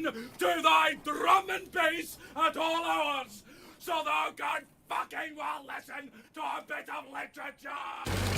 listen to thy drum and bass at all hours, so thou can fucking well listen to a bit of literature!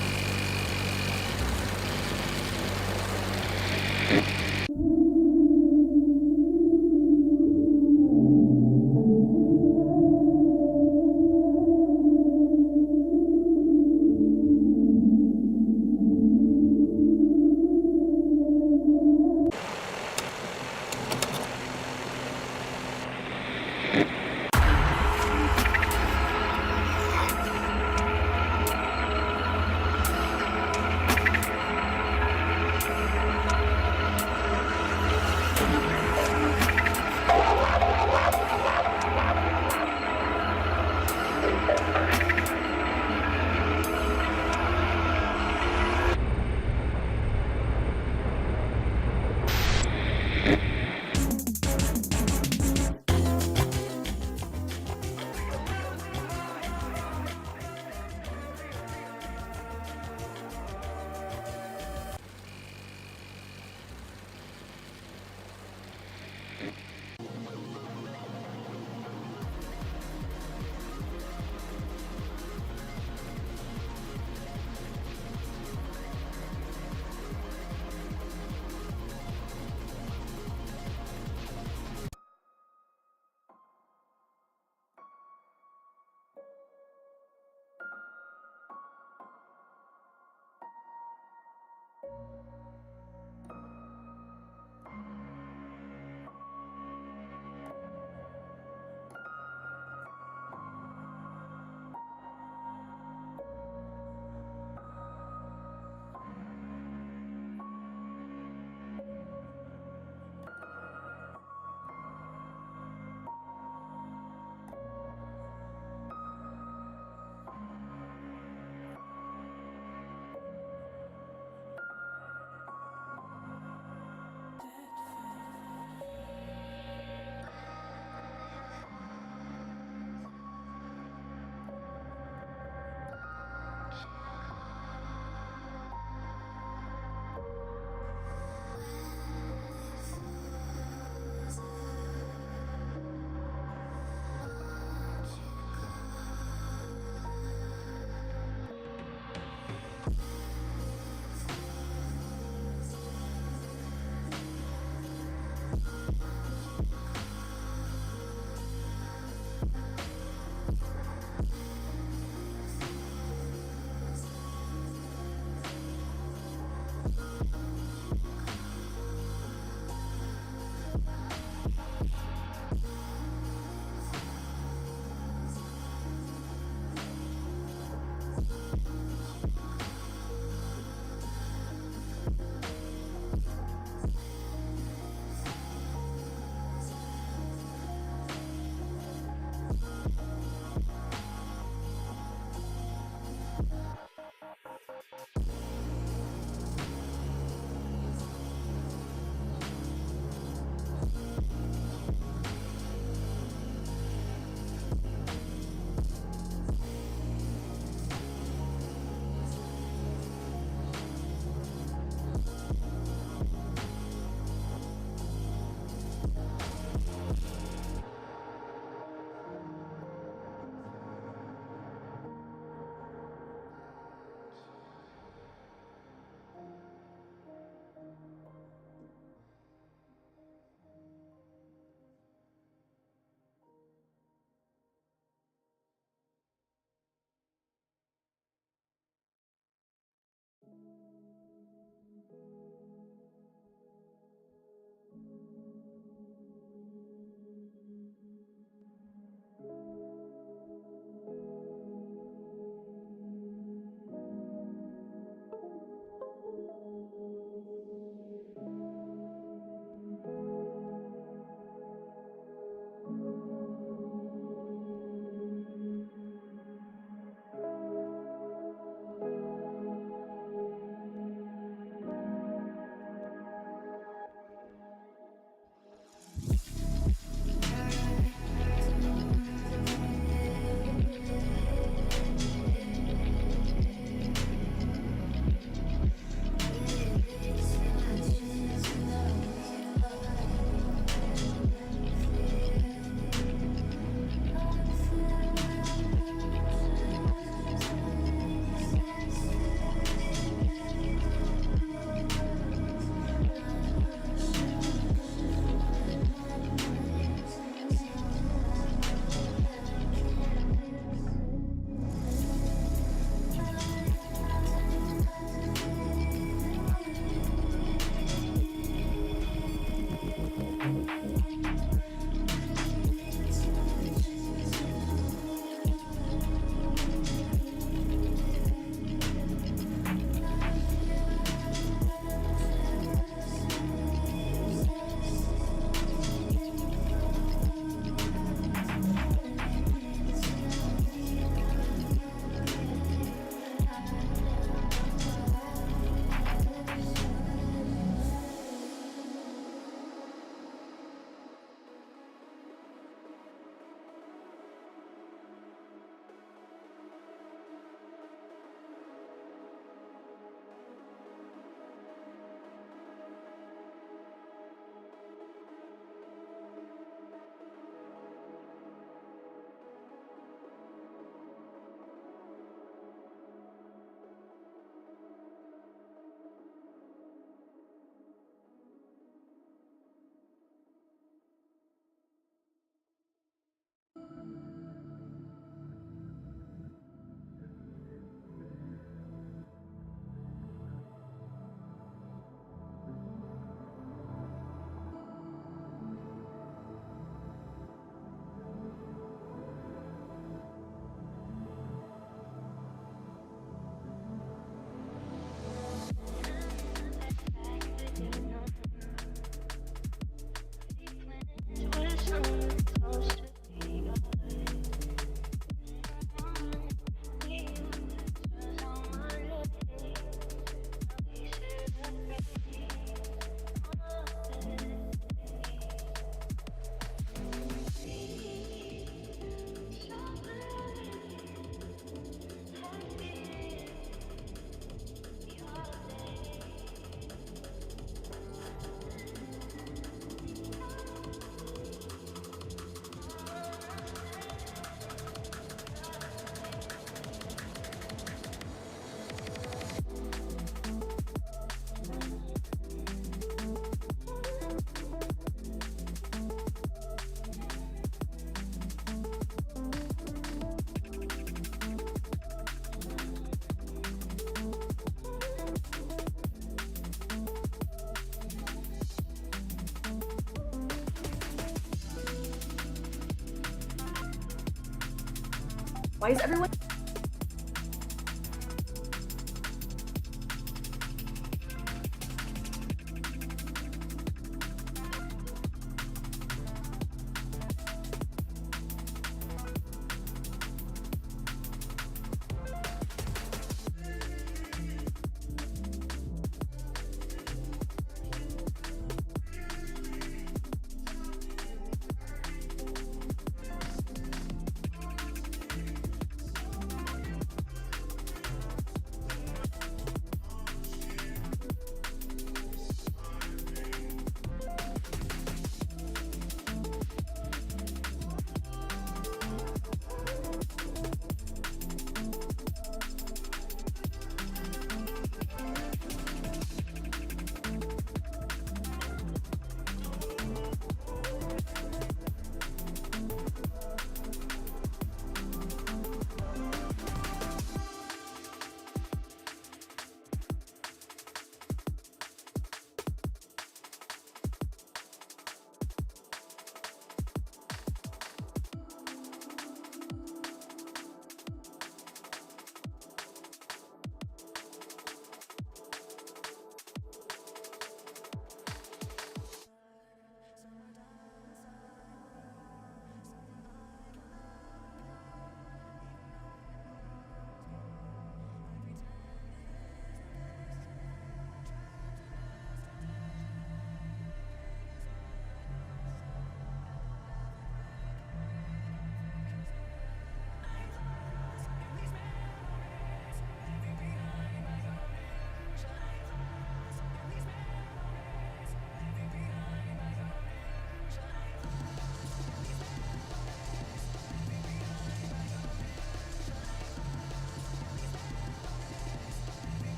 Why is everyone...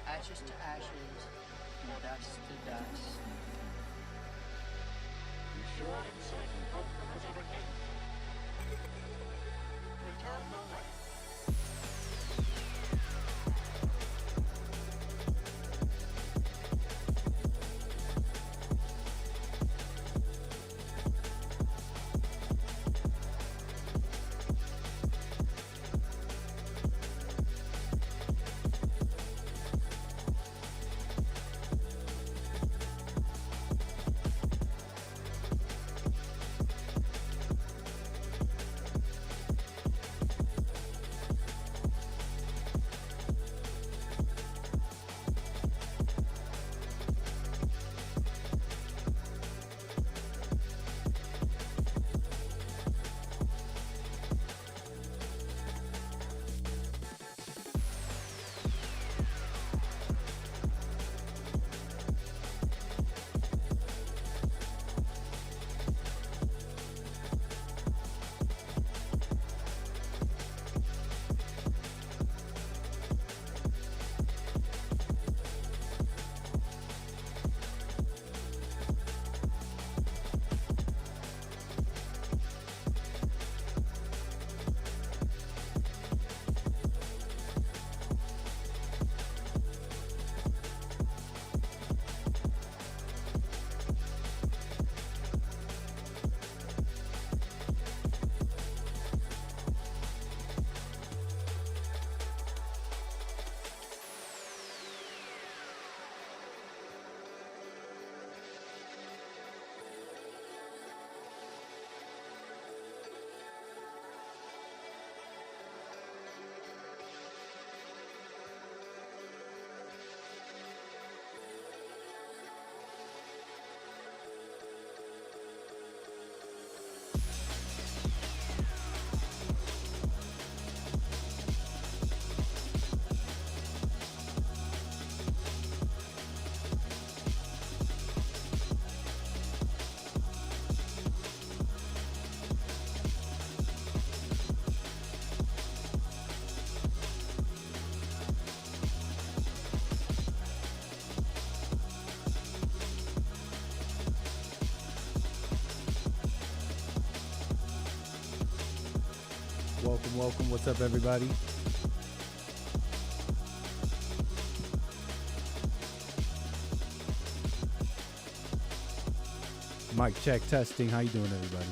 Ashes to ashes, and dust to dust. Be sure and certain hope has overcame. Return the way. Welcome, welcome. What's up, everybody? Mic check testing. How you doing, everybody?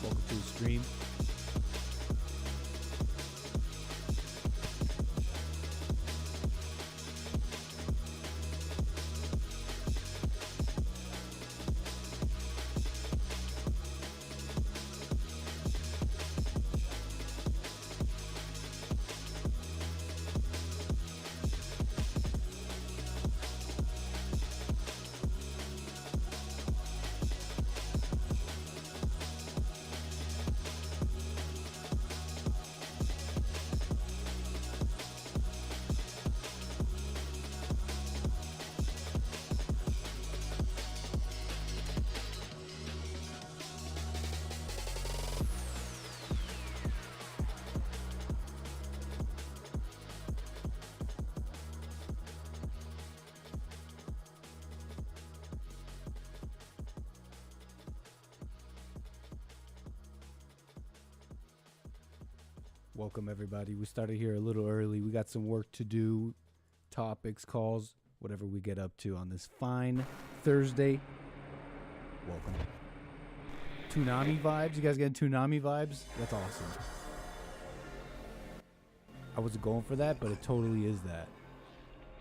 Welcome to the stream. Welcome, everybody. We started here a little early. We got some work to do, topics, calls, whatever we get up to on this fine Thursday. Welcome. Toonami vibes? You guys getting Toonami vibes? That's awesome. I wasn't going for that, but it totally is that.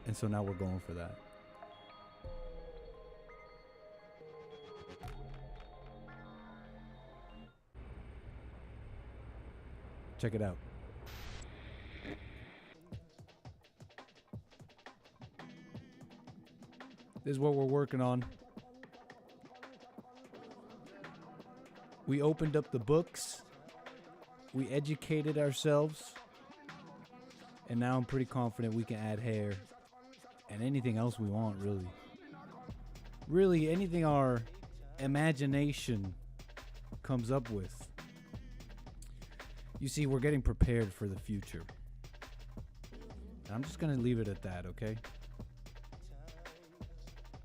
And so now we're going for that. Check it out. This is what we're working on. We opened up the books. We educated ourselves. And now I'm pretty confident we can add hair. And anything else we want, really. Really, anything our imagination comes up with. You see, we're getting prepared for the future. I'm just going to leave it at that, okay?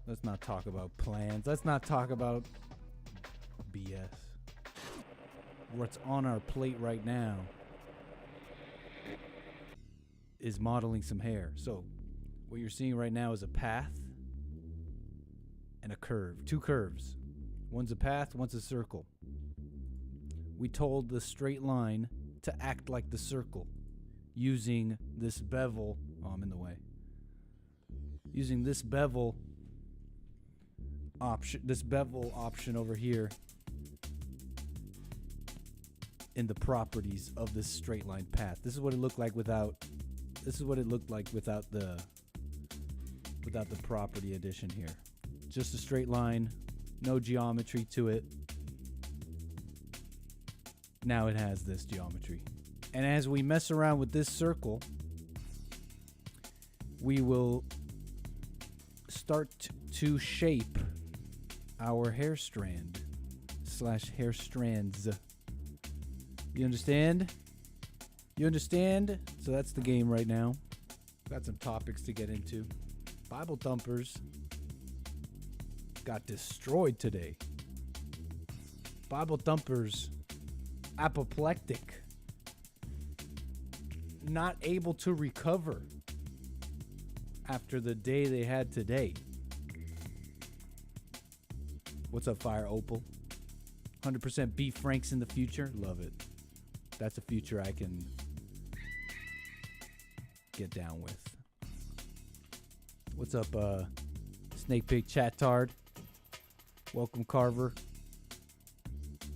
Let's not talk about plans. Let's not talk about BS. What's on our plate right now is modeling some hair. So, what you're seeing right now is a path and a curve. Two curves. One's a path, one's a circle. We told the straight line to act like the circle using this bevel. Oh, I'm in the way. Using this bevel option over here in the properties of this straight line path. This is what it looked like without the property addition here. Just a straight line, no geometry to it. Now it has this geometry. And as we mess around with this circle, we will start to shape our hair strand / hair strands. You understand? You understand? So that's the game right now. Got some topics to get into. Bible thumpers got destroyed today. Bible thumpers apoplectic, not able to recover after the day they had today. What's up, Fire Opal? 100% beef franks in the future. Love it. That's a future I can get down with. What's up, Snake Pig Chat Tard? Welcome, Carver.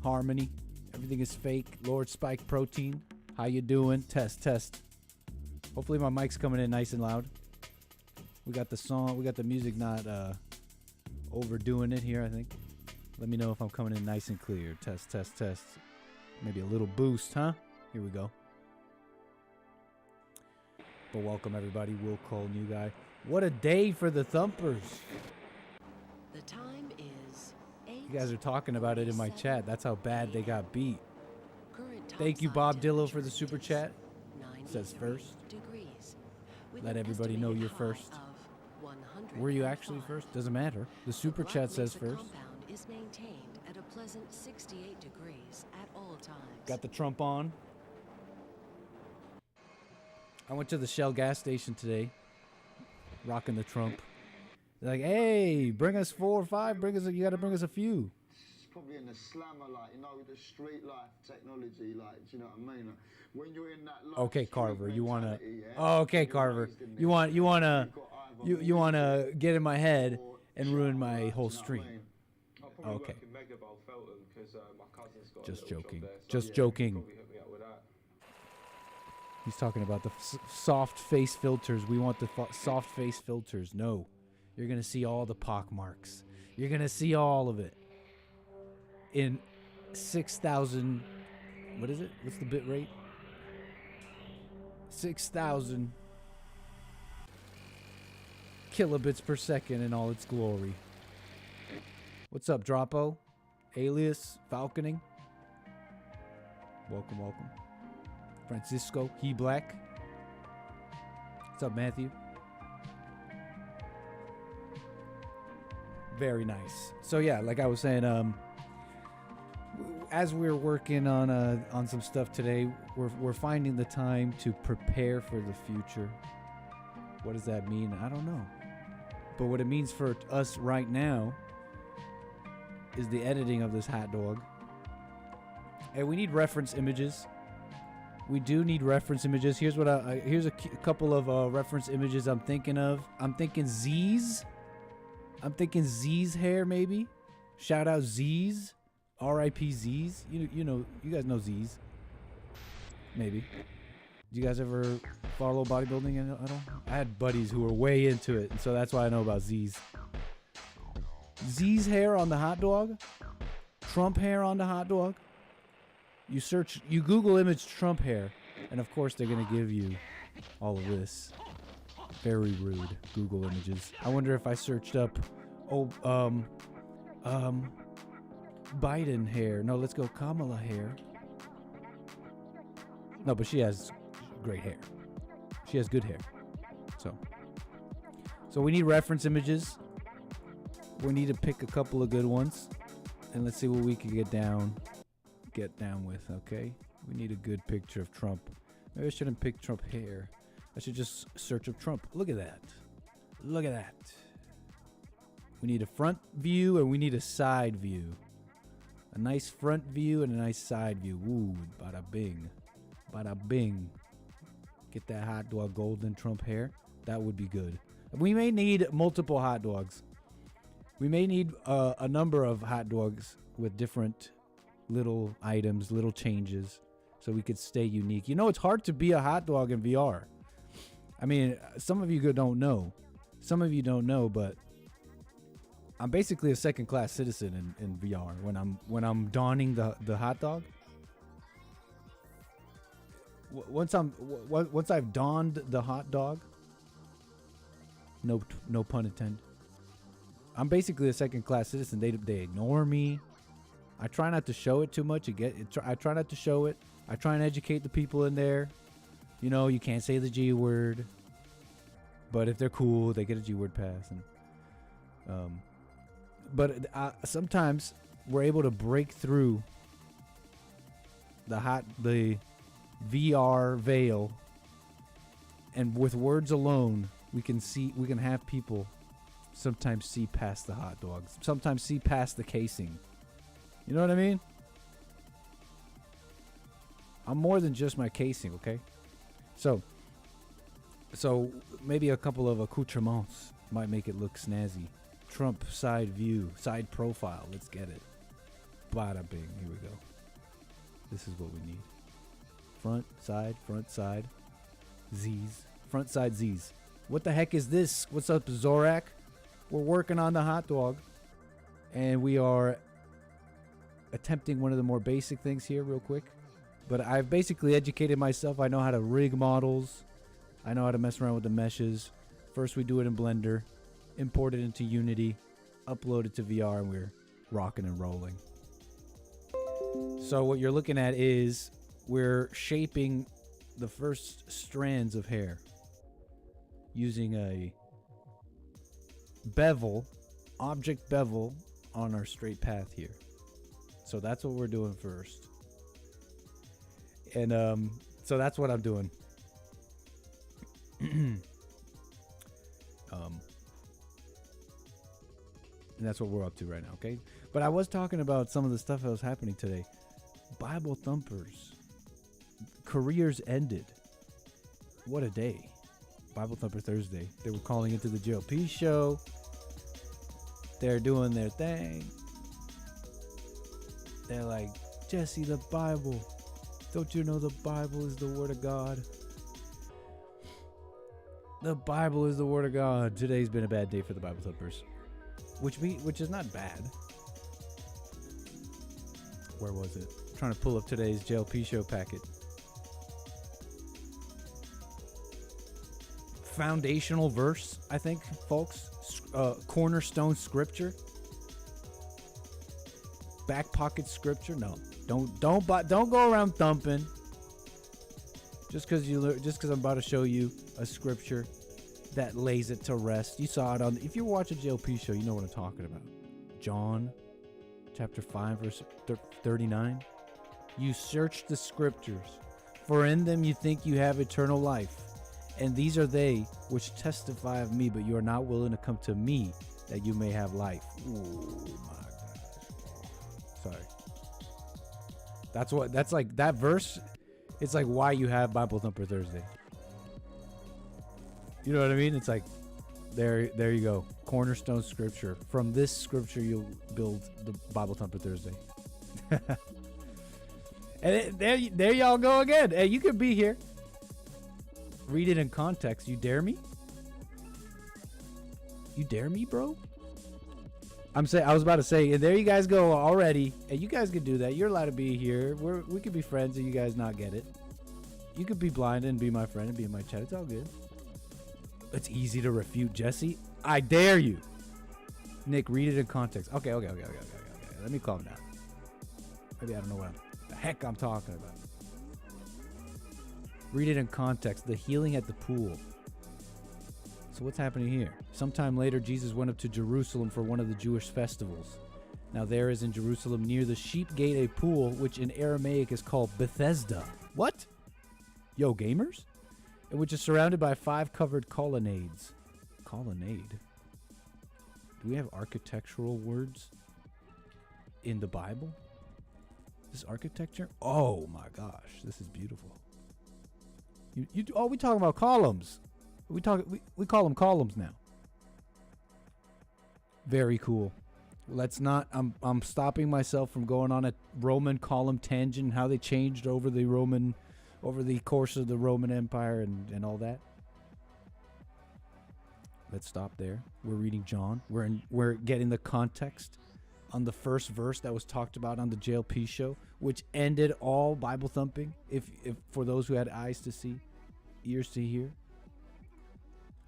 Harmony. Everything is fake. Lord Spike Protein. How you doing? Test, test. Hopefully my mic's coming in nice and loud. We got the song. We got the music not overdoing it here, I think. Let me know if I'm coming in nice and clear. Test, test, test. Maybe a little boost, huh? Here we go. But welcome, everybody. Will Cole, new guy. What a day for the thumpers. The time is 8. You guys are talking about it in my chat. That's how bad they got beat. Current Thank you, topside Bob Dillo, for the temperature super is chat. 93 Says first. degrees, with Let an everybody know estimated you're high first. of Were you actually 105. first? Doesn't matter. The super Rock chat says Mesa first. compound is maintained at a pleasant 68 degrees at all times. Got the Trump on. I went to the Shell gas station today, rocking the Trump. They're like, hey, bring us 4 or 5. You got to bring us a few. It's probably in the slammer, like, you know, with the street life technology, like, do you know what I mean? Like, when you're in that life, okay, Carver, you want to? yeah? Oh, okay, Carver, you want to get in my head and ruin my whole stream. I'll probably Okay. work in 𝒏𝒊𝒂𝒔𝒕𝒓𝒆𝒂𝒂𝒎 because my cousin's got Just a little joking. job there, so Just yeah, joking. Probably hook me up with that. He's talking about the soft face filters. We want the soft face filters. No, you're gonna see all the pock marks. You're gonna see all of it in 6,000. What is it? What's the bit rate? 6,000 kilobits per second in all its glory. What's up, Dropo? Alias Falconing. Welcome, welcome. Francisco, he black. What's up, Matthew? Very nice. So yeah, like I was saying, as we're working on some stuff today, we're finding the time to prepare for the future. What does that mean? I don't know. But what it means for us right now is the editing of this hot dog. And we need reference images. We do need reference images. Here's what here's a couple of reference images I'm thinking of. I'm thinking Z's. I'm thinking Z's hair maybe. Shout out Z's. R.I.P. Z's. You know, you guys know Z's. Maybe. Do you guys ever follow bodybuilding at all? I had buddies who were way into it, and so that's why I know about Z's. Z's hair on the hot dog. Trump hair on the hot dog. You Google image Trump hair, and of course they're gonna give you all of this. Very rude Google images. I wonder if I searched up, Biden hair. No, let's go Kamala hair. No, but she has great hair. She has good hair. So we need reference images. We need to pick a couple of good ones, and let's see what we can get down with. Okay, we need a good picture of Trump. Maybe I shouldn't pick Trump hair. I should just search up Trump. Look at that. Look at that. We need a front view and we need a side view. A nice front view and a nice side view. Ooh, bada bing. Bada bing. Get that hot dog golden Trump hair. That would be good. We may need multiple hot dogs. We may need a number of hot dogs with different little items, little changes, so we could stay unique. You know, it's hard to be a hot dog in VR. I mean, some of you don't know. Some of you don't know, but I'm basically a second-class citizen in VR when I'm donning the hot dog. Once I've donned the hot dog, no pun intended, I'm basically a second-class citizen. They ignore me. I try not to show it too much. I try not to show it. I try and educate the people in there. You know, you can't say the G word, but if they're cool, they get a G word pass. And but sometimes we're able to break through the VR veil, and with words alone, we can have people sometimes see past the hot dogs, sometimes see past the casing. You know what I mean? I'm more than just my casing, okay? So maybe a couple of accoutrements might make it look snazzy. Trump side view, side profile. Let's get it. Bada bing. Here we go. This is what we need. Front side. Z's. Front side Z's. What the heck is this? What's up, Zorak? We're working on the hot dog, and we are attempting one of the more basic things here real quick. But I've basically educated myself. I know how to rig models. I know how to mess around with the meshes. First we do it in Blender, import it into Unity, upload it to VR, and we're rocking and rolling. So what you're looking at is we're shaping the first strands of hair using a bevel, object bevel on our straight path here. So that's what we're doing first. And so that's what I'm doing. And that's what we're up to right now, okay? But I was talking about some of the stuff that was happening today. Bible thumpers. Careers ended. What a day. Bible Thumper Thursday. They were calling into the GLP show. They're doing their thing. They're like, Jesse, the Bible. Don't you know the Bible is the Word of God? The Bible is the Word of God. Today's been a bad day for the Bible Thumpers. Which is not bad. Where was it? I'm trying to pull up today's JLP show packet. Foundational verse, I think, folks. Cornerstone scripture. Back pocket scripture. No, don't go around thumping. Just because I'm about to show you a scripture that lays it to rest. You saw it on. If you watch a JLP show, you know what I'm talking about. John, chapter 5, verse 39. You search the scriptures, for in them you think you have eternal life. And these are they which testify of me, but you are not willing to come to me that you may have life. Ooh, my gosh. Sorry. That's like that verse. It's like why you have Bible Thumper Thursday. You know what I mean? It's like, there you go. Cornerstone scripture. From this scripture, you'll build the Bible Thumper Thursday. And there y'all go again. Hey, you could be here. Read it in context. You dare me? You dare me, bro? I was about to say, and there you guys go already. And you guys could do that. You're allowed to be here. We could be friends and you guys not get it. You could be blind and be my friend and be in my chat. It's all good. It's easy to refute, Jesse. I dare you. Nick, read it in context. Okay. Let me calm down. Maybe I don't know what the heck I'm talking about. Read it in context. The healing at the pool. So what's happening here? Sometime later, Jesus went up to Jerusalem for one of the Jewish festivals. Now there is in Jerusalem near the sheep gate a pool, which in Aramaic is called Bethesda. What? Yo, gamers? And which is surrounded by 5 covered colonnades. Colonnade? Do we have architectural words in the Bible? This architecture? Oh my gosh, this is beautiful. We talking about columns. We call them columns now. Very cool. Let's not. I'm stopping myself from going on a Roman column tangent. How they changed over the course of the Roman Empire and all that. Let's stop there. We're reading John. We're getting the context on the first verse that was talked about on the JLP show, which ended all Bible thumping. If for those who had eyes to see, ears to hear.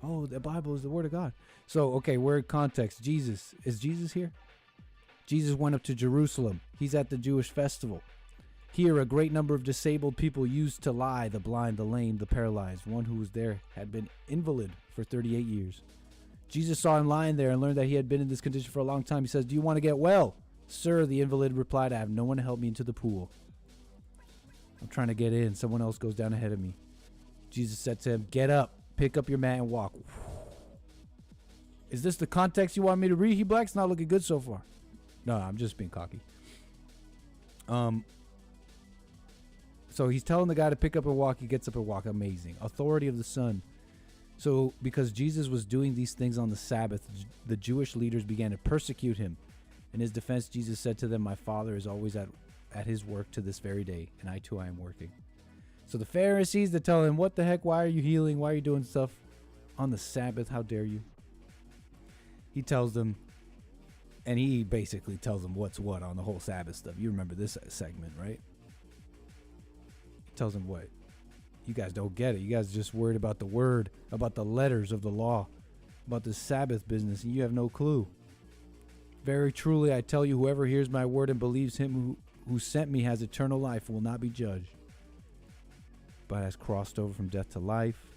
Oh, the Bible is the Word of God. So, okay, we're in context. Jesus. Is Jesus here? Jesus went up to Jerusalem. He's at the Jewish festival. Here, a great number of disabled people used to lie, the blind, the lame, the paralyzed. One who was there had been invalid for 38 years. Jesus saw him lying there and learned that he had been in this condition for a long time. He says, "Do you want to get well?" "Sir," the invalid replied, "I have no one to help me into the pool. I'm trying to get in. Someone else goes down ahead of me." Jesus said to him, "Get up, pick up your mat and walk." Is this the context you want me to read? He Black's not looking good so far. No, I'm just being cocky. So he's telling the guy to pick up and walk. He gets up and walk. Amazing. Authority of the Son. So because Jesus was doing these things on the Sabbath, the Jewish leaders began to persecute him. In his defense, Jesus said to them, "My Father is always at his work to this very day, and I too I am working." So the Pharisees, they tell him, "What the heck? Why are you healing? Why are you doing stuff on the Sabbath? How dare you?" He tells them, and he basically tells them what's what on the whole Sabbath stuff. You remember this segment, right? He tells them what? You guys don't get it. You guys are just worried about the word, about the letters of the law, about the Sabbath business, and you have no clue. "Very truly, I tell you, whoever hears my word and believes him who sent me has eternal life and will not be judged, but has crossed over from death to life.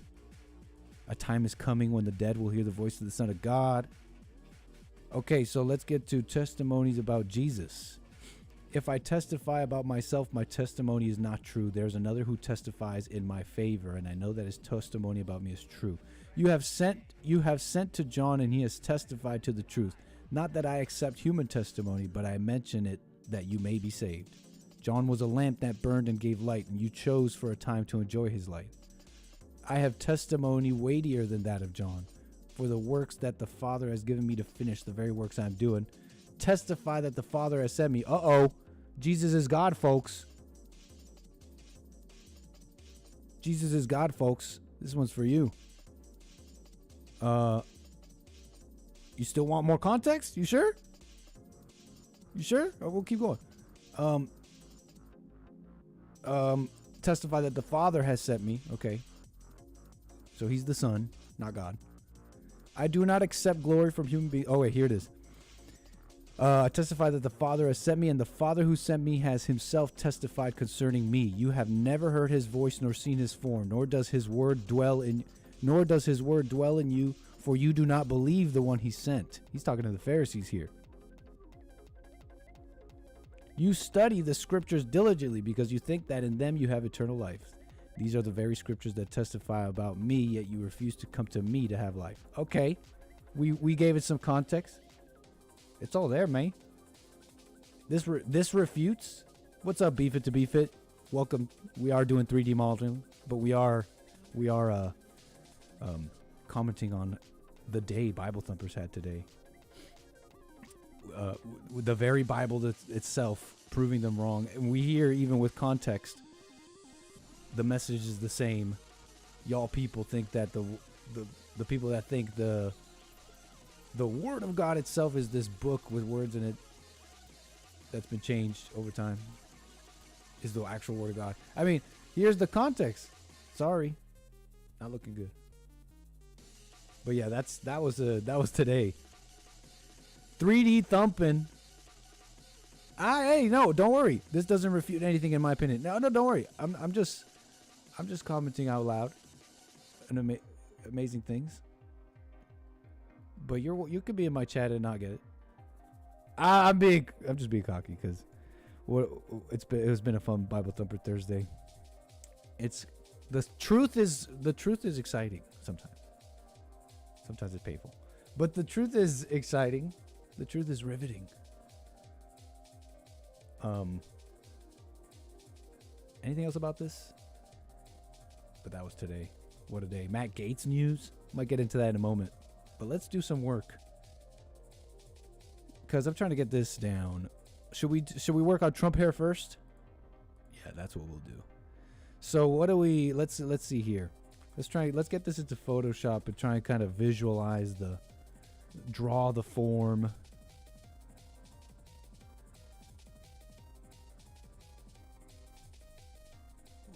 A time is coming when the dead will hear the voice of the Son of God." Okay, so let's get to testimonies about Jesus. If I testify about myself, my testimony is not true. There's another who testifies in my favor, and I know that his testimony about me is true. You have sent to John, and he has testified to the truth. Not that I accept human testimony, but I mention it that you may be saved. John was a lamp that burned and gave light, and you chose for a time to enjoy his light. I have testimony weightier than that of John, for the works that the Father has given me to finish, the very works I'm doing, testify that the Father has sent me. Uh-oh. Jesus is God, folks. Jesus is God, folks. This one's for you. You still want more context? You sure? You sure? Or we'll keep going. Testify that the Father has sent me. Okay. So he's the Son, not God. I do not accept glory from human beings. Oh, wait, here it is. I testify that the Father has sent me, and the Father who sent me has himself testified concerning me. You have never heard his voice nor seen his form, nor does his word dwell in you, for you do not believe the one he sent. He's talking to the Pharisees here. You study the scriptures diligently because you think that in them you have eternal life. These are the very scriptures that testify about me, yet you refuse to come to me to have life. Okay, we gave it some context. It's all there, man. This refutes. What's up, Beef It to Beef It? Welcome. We are doing 3D modeling, but we are commenting on the day Bible Thumpers had today. The very Bible itself proving them wrong, and we hear even with context, the message is the same. Y'all people think that the people that think the Word of God itself is this book with words in it that's been changed over time is the actual Word of God. I mean, here's the context. Sorry, not looking good. But yeah, that was today. 3D thumping. Hey, no, don't worry. This doesn't refute anything in my opinion. No, don't worry. I'm just commenting out loud on amazing things. But you could be in my chat and not get it. I'm just being cocky because it has been a fun Bible Thumper Thursday. The truth is exciting sometimes. Sometimes it's painful, but the truth is exciting. The truth is riveting. Anything else about this? But that was today. What a day. Matt Gaetz news. Might get into that in a moment. But let's do some work. Because I'm trying to get this down. Should we work on Trump hair first? Yeah, that's what we'll do. So what do we let's see here. Let's get this into Photoshop and try and kind of visualize draw the form.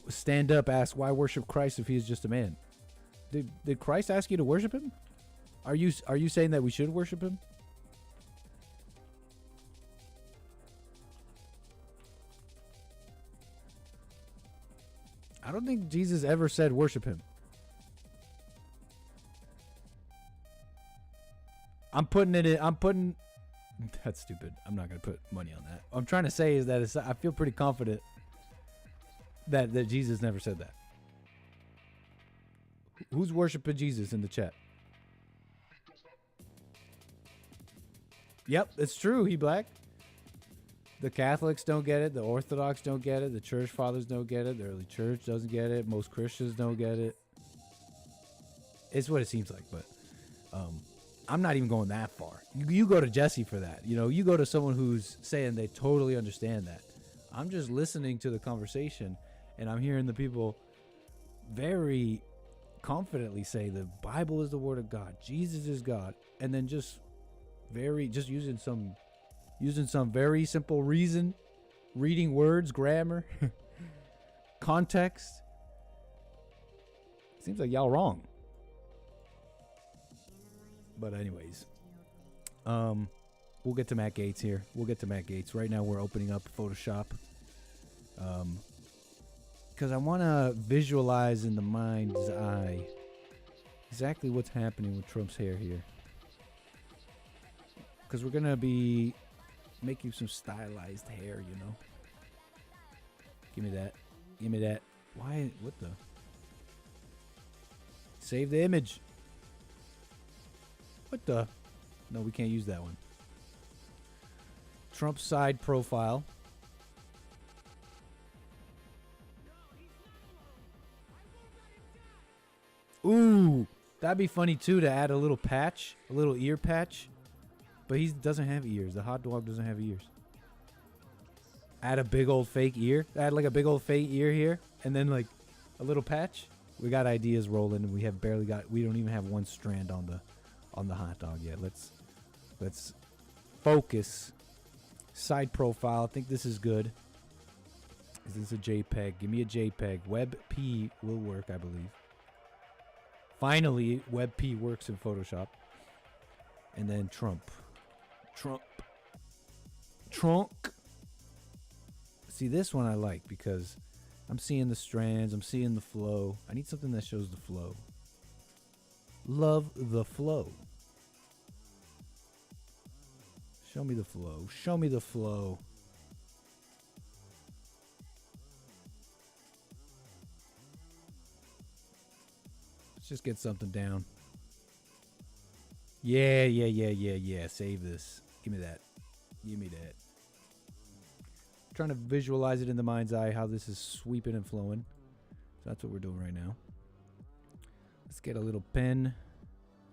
Stand Up asks, why worship Christ if he is just a man? Did Christ ask you to worship him? Are you saying that we should worship him? I don't think Jesus ever said worship him. That's stupid. I'm not going to put money on that. What I'm trying to say is that I feel pretty confident that Jesus never said that. Who's worshiping Jesus in the chat? Yep, it's true. He black. The Catholics don't get it. The Orthodox don't get it. The church fathers don't get it. The early church doesn't get it. Most Christians don't get it. It's what it seems like, but I'm not even going that far. You go to Jesse for that. You go to someone who's saying they totally understand that. I'm just listening to the conversation, and I'm hearing the people very confidently say the Bible is the Word of God. Jesus is God, and then just using some very simple reading words, grammar, context. Seems like y'all wrong. But anyways, we'll get to Matt Gaetz here. Right now we're opening up Photoshop. Because I want to visualize in the mind's eye exactly what's happening with Trump's hair here. Because we're going to be make you some stylized hair, you know. Give me that. Give me that. Why? What the? Save the image. What the? No, we can't use that one. Trump side profile. Ooh, that'd be funny too to add a little patch, a little ear patch. But he doesn't have ears. The hot dog doesn't have ears. Add a big old fake ear. Add like a big old fake ear here, and then like a little patch. We got ideas rolling, and we have barely got. We don't even have one strand on the hot dog yet. Let's focus. Side profile. I think this is good. Is this a JPEG? Give me a JPEG. WebP will work, I believe. Finally, WebP works in Photoshop. And then Trump. See, this one I like because I'm seeing the strands. I'm seeing the flow. I need something that shows the flow. Love the flow. Show me the flow. Show me the flow. Let's just get something down. Yeah. Save this. Give me that. Give me that. Trying to visualize it in the mind's eye how this is sweeping and flowing. So that's what we're doing right now. Let's get a little pen.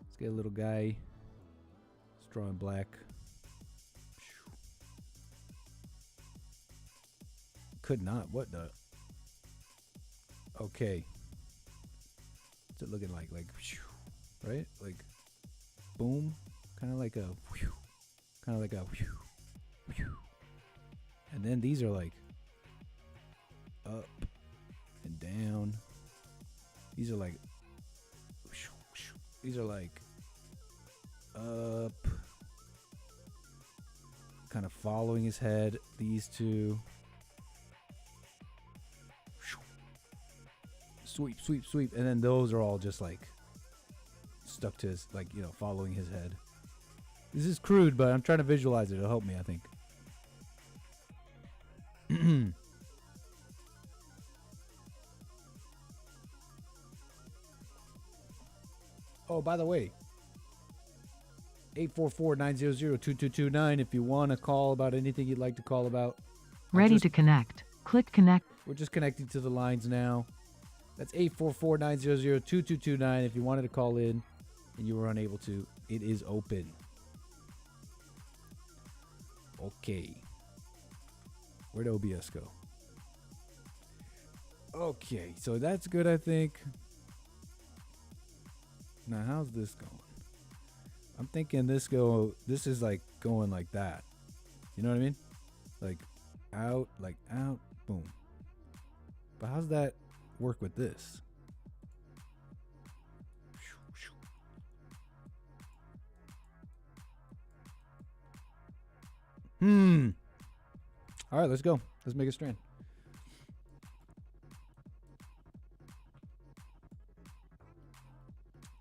Let's get a little guy. Let's draw in black. Could not. What the? Okay. What's it looking like? Like, right? Like, boom. Kind of like a, kind of like a, and then these are like up and down. These are like, these are like up, kind of following his head. These two. Sweep, sweep, sweep. And then those are all just like stuck to his, like, you know, following his head. This is crude, but I'm trying to visualize it. It'll help me, I think. Oh, by the way, 844-900-2229 if you want to call about anything you'd like to call about. Ready to connect. Click connect. We're just connecting to the lines now. That's 844-900-2229 if you wanted to call in and you were unable to. It is open. Okay. Where'd OBS go? Okay, so that's good, I think. Now, how's this going? I'm thinking this is like going like that. You know what I mean? Like out, boom. But how's that work with this? All right, let's go. Let's make a strand.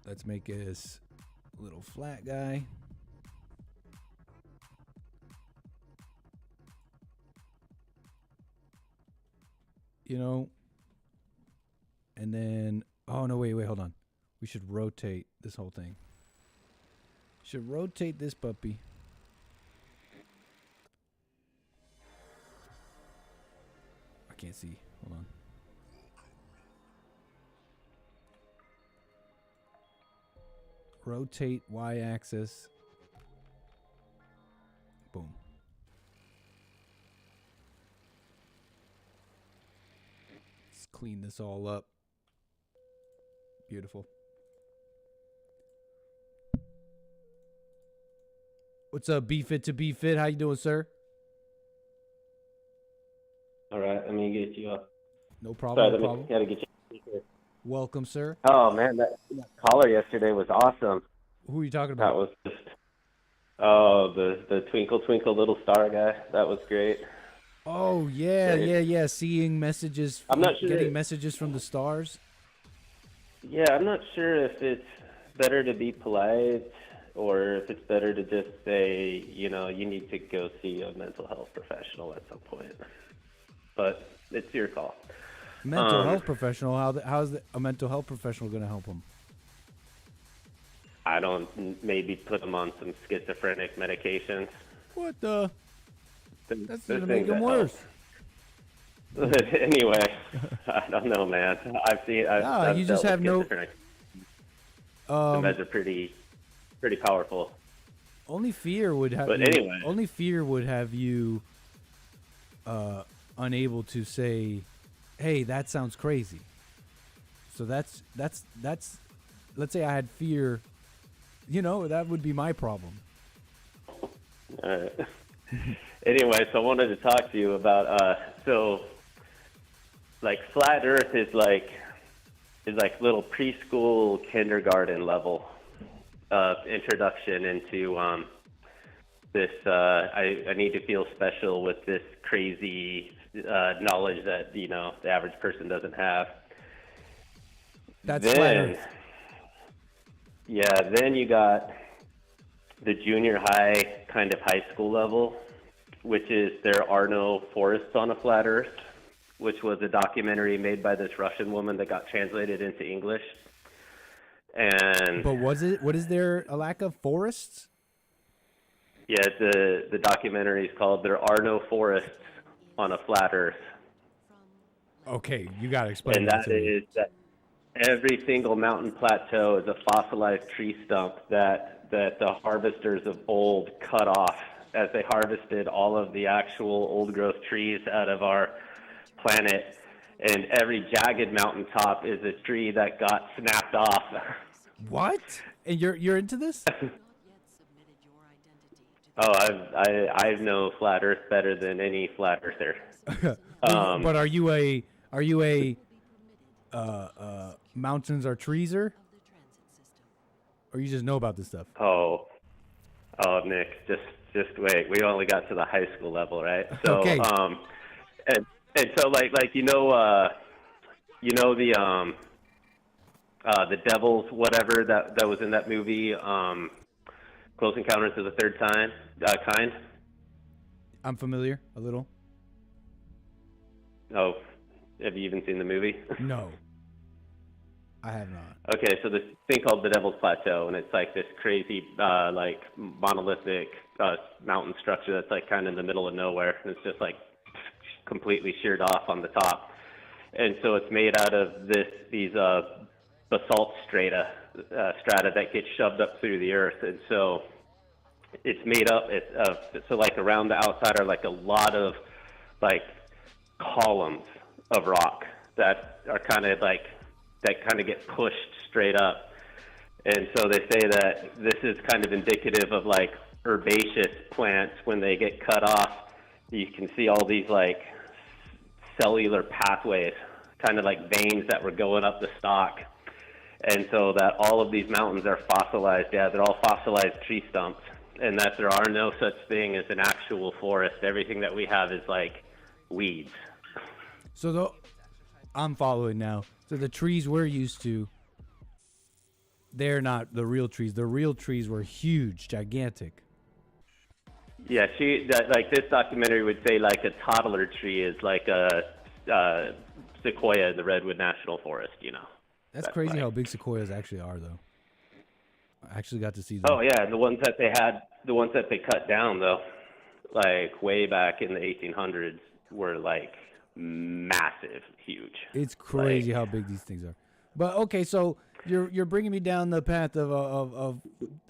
Let's make this little flat guy. You know, and then, oh no, wait, hold on. We should rotate this whole thing. Should rotate this puppy. I can't see. Hold on. Rotate y-axis. Boom. Let's clean this all up. Beautiful. What's up, B-Fit to B-Fit? How you doing, sir? All right, let me get you up. No problem. Sorry, no problem. Gotta get you. Welcome, sir. Oh man, that caller yesterday was awesome. Who are you talking about? That was just the Twinkle Twinkle Little Star guy. That was great. Oh yeah. Seeing messages. I'm not sure. Getting messages from the stars. Yeah, I'm not sure if it's better to be polite or if it's better to just say, you need to go see a mental health professional at some point. But it's your call. Mental health professional? How's a mental health professional going to help him? I don't, maybe put him on some schizophrenic medications. What the? That's going to things make him that worse. Anyway, I don't know, man. I've you just have no. The meds are pretty powerful. Only fear would have. But anyway, only fear would have you unable to say, "Hey, that sounds crazy." So that's. Let's say I had fear. That would be my problem. Anyway, so I wanted to talk to you about flat Earth is like little preschool, kindergarten level introduction into this. I need to feel special with this crazy knowledge that the average person doesn't have. That's flat Earth. Yeah, then you got the junior high, kind of high school level, which is There Are No Forests on a Flat Earth, which was a documentary made by this Russian woman that got translated into English. But what is there a lack of forests? Yeah, the documentary is called There Are No Forests on a Flat Earth. Okay, you got to explain that to me. And that every single mountain plateau is a fossilized tree stump that the harvesters of old cut off as they harvested all of the actual old-growth trees out of our planet. And every jagged mountaintop is a tree that got snapped off. What? And you're into this? I know flat Earth better than any flat earther. But are you a mountains are treeser? Or you just know about this stuff? Oh, Nick, just wait. We only got to the high school level, right? So, okay. And so like the Devils, whatever that was in that movie, Close Encounters of the Third Kind. I'm familiar a little. Oh, have you even seen the movie? No, I have not. Okay, so this thing called the Devil's Plateau, and it's like this crazy, monolithic mountain structure that's like kind of in the middle of nowhere, and it's just like completely sheared off on the top. And so it's made out of these basalt strata that get shoved up through the earth, and so it's made up of so like around the outside are like a lot of like columns of rock that are kind of get pushed straight up. And so they say that this is kind of indicative of like herbaceous plants. When they get cut off, you can see all these like cellular pathways, kind of like veins that were going up the stalk. And so that all of these mountains are fossilized. Yeah, they're all fossilized tree stumps, and that there are no such thing as an actual forest. Everything that we have is like weeds. So I'm following now. So the trees we're used to, they're not the real trees. The real trees were huge, gigantic. Yeah, like this documentary would say like a toddler tree is like a sequoia in the Redwood National Forest, That's crazy like, how big sequoias actually are, though. I actually got to see them. Oh, yeah, the ones that they cut down, though, like way back in the 1800s were like massive, huge. It's crazy how big these things are. But okay, so you're bringing me down the path of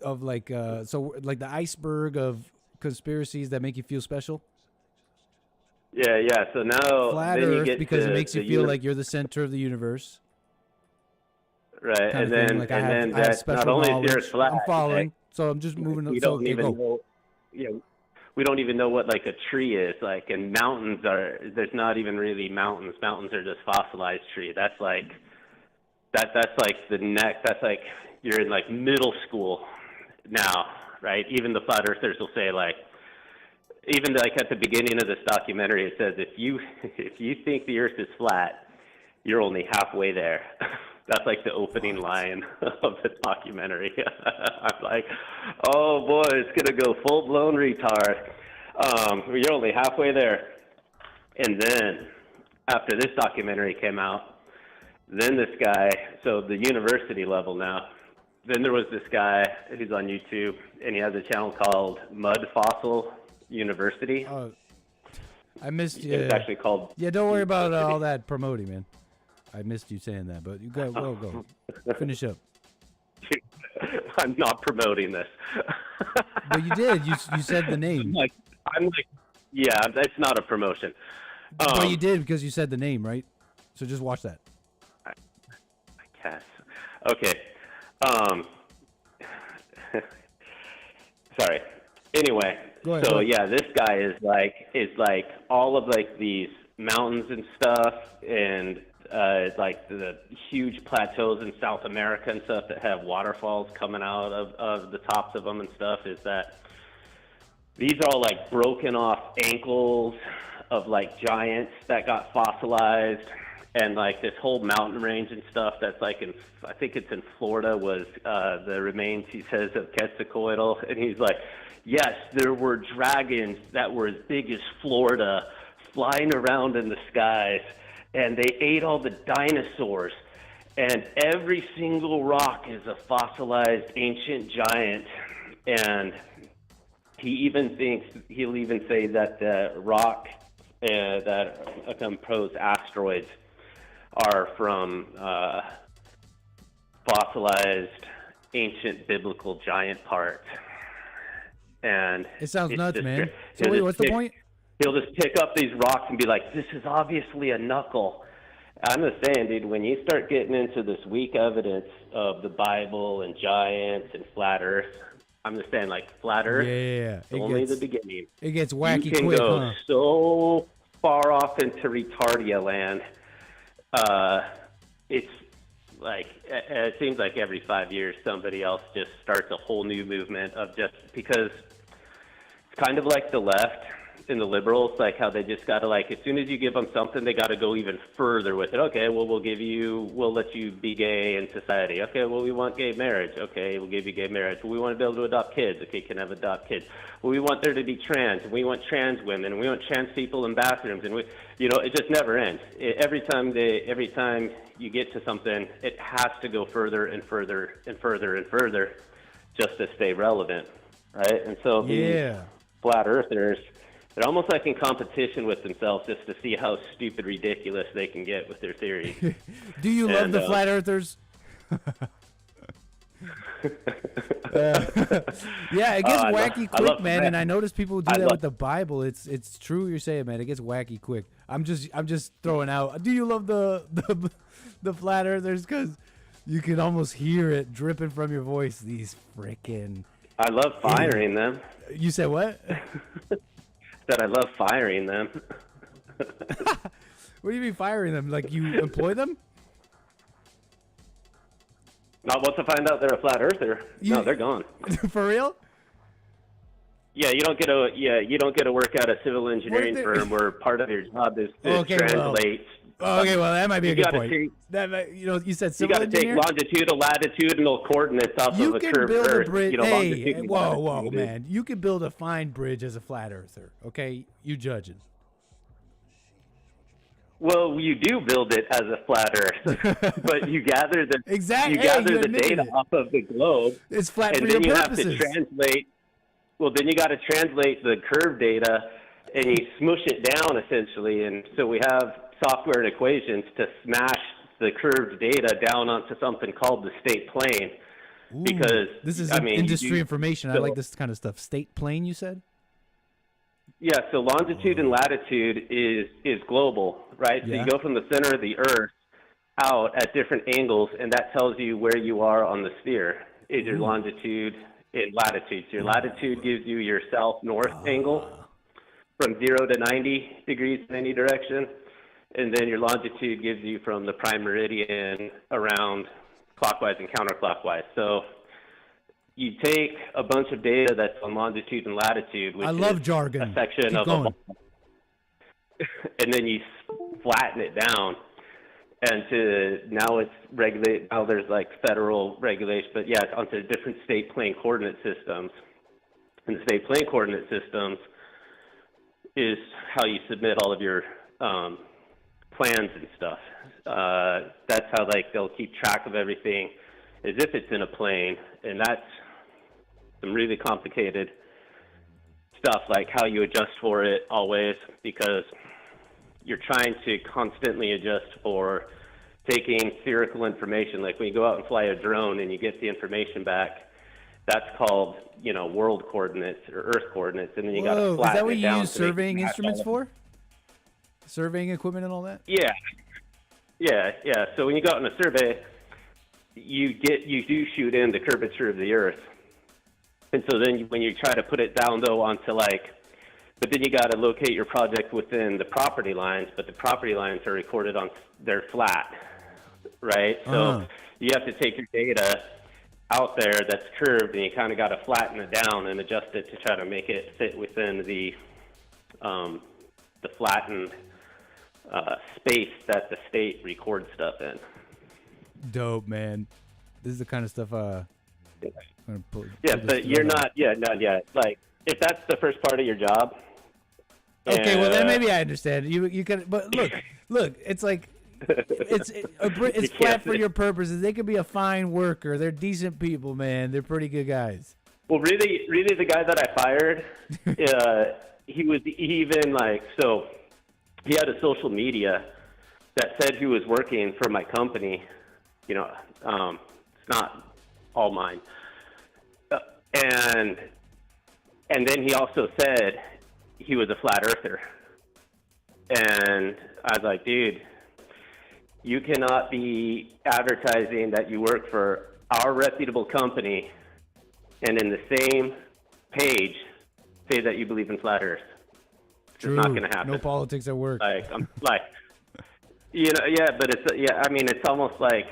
like like the iceberg of conspiracies that make you feel special. Yeah. So now flat Earth because it makes you feel like you're the center of the universe. Right, and then like I have special not only knowledge. is there flat, I'm following, so I'm just moving. We don't even know. We don't even know what like a tree is like, and mountains are. There's not even really mountains. Mountains are just fossilized tree. That's like the next. That's like you're in like middle school now, right? Even the flat earthers will say like, even like at the beginning of this documentary, it says if you think the Earth is flat, you're only halfway there. That's like the opening line of the documentary. I'm like, oh boy, it's gonna go full blown retard. You're only halfway there. And then after this documentary came out, then this guy, so the university level now, then there was this guy who's on YouTube, and he has a channel called Mud Fossil University. Oh, I missed you. It's actually called. Yeah, don't worry about all that promoting, man. I missed you saying that, but you go. Finish up. I'm not promoting this. But you did. You said the name. I'm like, yeah, that's not a promotion. But you did because you said the name, right? So just watch that. I guess. Okay. Sorry. Anyway, Go ahead. Yeah, this guy is like all of like these mountains and stuff, and like the huge plateaus in South America and stuff that have waterfalls coming out of the tops of them and stuff. Is that these are all like broken off ankles of like giants that got fossilized, and like this whole mountain range and stuff that's like I think it's in Florida, was the remains, he says, of 𝒔𝒐𝒄𝒊𝒂𝒍𝒔, and he's like, yes, there were dragons that were as big as Florida flying around in the skies, and they ate all the dinosaurs, and every single rock is a fossilized ancient giant. And he'll even say that the rock that compose asteroids are from fossilized ancient biblical giant parts. And it sounds nuts, man. So So wait, what's the point? He'll just pick up these rocks and be like, this is obviously a knuckle. I'm just saying, dude, when you start getting into this weak evidence of the Bible and giants and flat Earth, I'm just saying, like, flat Earth, Yeah, only the beginning. It gets wacky You can quick, go huh? so far off into retardia land. It's like, it seems like every 5 years somebody else just starts a whole new movement of just, because it's kind of like the left and the liberals, like how they just got to, like, as soon as you give them something, they got to go even further with it. Okay, well, we'll let you be gay in society. Okay, well, we want gay marriage. Okay, we'll give you gay marriage. Well, we want to be able to adopt kids. Okay, you can have adopt kids. Well, we want there to be trans. We want trans women. And we want trans people in bathrooms. And it just never ends. Every time you get to something, it has to go further and further and further and further just to stay relevant, right? And so these flat earthers, they're almost like in competition with themselves just to see how stupid, ridiculous they can get with their theories. Do you love the flat earthers? Yeah, it gets wacky quick, man. And I notice people do that with the Bible. It's true what you're saying, man. It gets wacky quick. I'm just throwing out. Do you love the flat earthers? Because you can almost hear it dripping from your voice. These freaking. I love firing them. You said what? That I love firing them. What do you mean firing them? Like you employ them? Not once I find out they're a flat earther. No, they're gone. For real? Yeah, you don't get to work at a civil engineering firm where part of your job is to translate. Okay, well that might be a good point. You said civil engineer. You got to take longitude and latitudinal coordinates off of a curved Earth. Whoa, man! You can build a fine bridge as a flat earther. Okay, you judging? Well, you do build it as a flat Earth, but you gather the the data off of the globe. It's flat and for then your you purposes. have to translate. Well, then you got to translate the curved data, and you smush it down essentially, and so we have software and equations to smash the curved data down onto something called the state plane. Ooh, because this is industry information. I like this kind of stuff. State plane, you said? Yeah, so longitude and latitude is global, right? So you go from the center of the Earth out at different angles, and that tells you where you are on the sphere, is your longitude and latitude. So your latitude gives you your south-north angle from 0 to 90 degrees in any direction, and then your longitude gives you from the prime meridian around clockwise and counterclockwise. So you take a bunch of data that's on longitude and latitude, which love is jargon. a section Keep of going. a ball, and then you flatten it down, and now it's regulate. Now there's like federal regulation, but yeah, it's onto different state plane coordinate systems. And the state plane coordinate systems is how you submit all of your plans and stuff. That's how like they'll keep track of everything as if it's in a plane, and that's some really complicated stuff, like how you adjust for it always, because you're trying to constantly adjust for taking spherical information. Like when you go out and fly a drone and you get the information back, that's called, you know, world coordinates or Earth coordinates, and then you got to flatten it down. Is that what you use so they surveying can instruments for? Surveying equipment and all that? Yeah. So when you go out on a survey, you do shoot in the curvature of the Earth, and so then when you try to put it down though onto like, but then you got to locate your project within the property lines, but the property lines are recorded on, they're flat, right? So you have to take your data out there that's curved, and you kind of got to flatten it down and adjust it to try to make it fit within the flattened space that the state records stuff in. Dope, man. This is the kind of stuff I'm gonna put. Yeah, but you're not. Yeah, not yet. Like if that's the first part of your job. Okay, well then maybe I understand. You can, but look, it's like it's flat for your purposes. They could be a fine worker. They're decent people, man. They're pretty good guys. Well, really, the guy that I fired, he was even like, so he had a social media that said he was working for my company. You know, it's not all mine. And then he also said he was a flat earther. And I was like, dude, you cannot be advertising that you work for our reputable company and in the same page say that you believe in flat earth. It's just not going to happen. No politics at work. Like, I'm like, you know, yeah, but it's, yeah, I mean, it's almost like,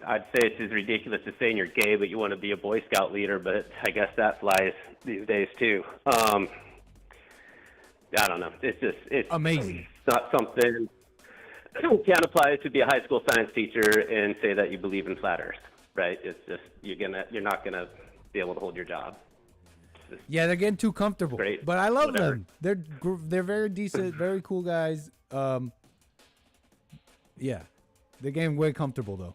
I'd say it's as ridiculous as saying you're gay, but you want to be a Boy Scout leader, but I guess that flies these days too. I don't know. It's amazing. It's not something you can't apply to be a high school science teacher and say that you believe in flat earth, right? It's just, you're not gonna be able to hold your job. Yeah, they're getting too comfortable. Great. But I love them. They're very decent, very cool guys. Yeah, they're getting way comfortable though.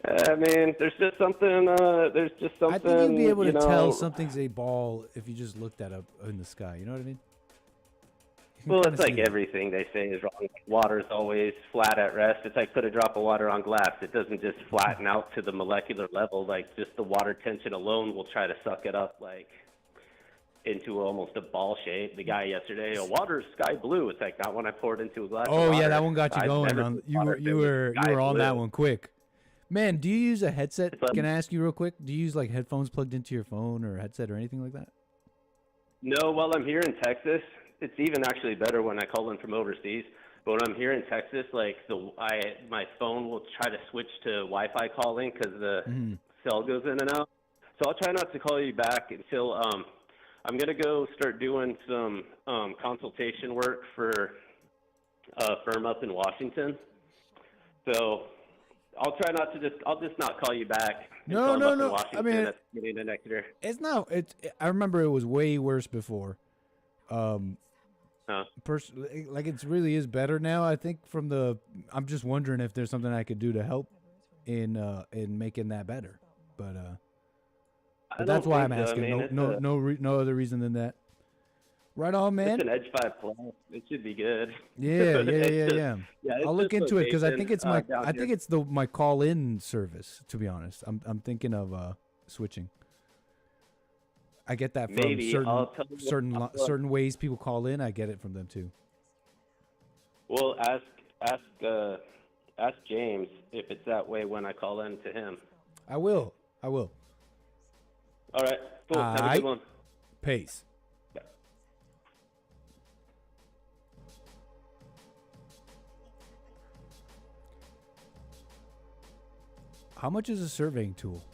I mean, there's just something. I think you'd be able to tell something's a ball if you just looked at up in the sky. You know what I mean? Well, it's like everything they say is wrong. Water's always flat at rest. It's like put a drop of water on glass. It doesn't just flatten out to the molecular level. Like just the water tension alone will try to suck it up like into almost a ball shape. The guy yesterday, water's sky blue. It's like not when I poured into a glass. Oh of water. Yeah, that one got you going. You were on that one quick. Man, do you use a headset? Can I ask you real quick? Do you use like headphones plugged into your phone or a headset or anything like that? No, while I'm here in Texas, it's even actually better when I call in from overseas. But when I'm here in Texas, like my phone will try to switch to Wi-Fi calling because the cell goes in and out. So I'll try not to call you back until I'm gonna go start doing some consultation work for a firm up in Washington. So I'll try not to I'll just not call you back. No. I mean, at the beginning of next year. It's not. I remember it was way worse before. Like it really is better now. I think I'm just wondering if there's something I could do to help in making that better. But that's why I'm asking. I mean, no other reason than that. Right on, man. It's an Edge 5 Plus. It should be good. Yeah. Yeah, I'll look into it because I think it's it's my call-in service. To be honest, I'm thinking of switching. I get that from certain ways people call in. I get it from them too. Well, ask James if it's that way when I call in to him. I will. All right. Cool. Have a good one. Peace. How much is a surveying tool?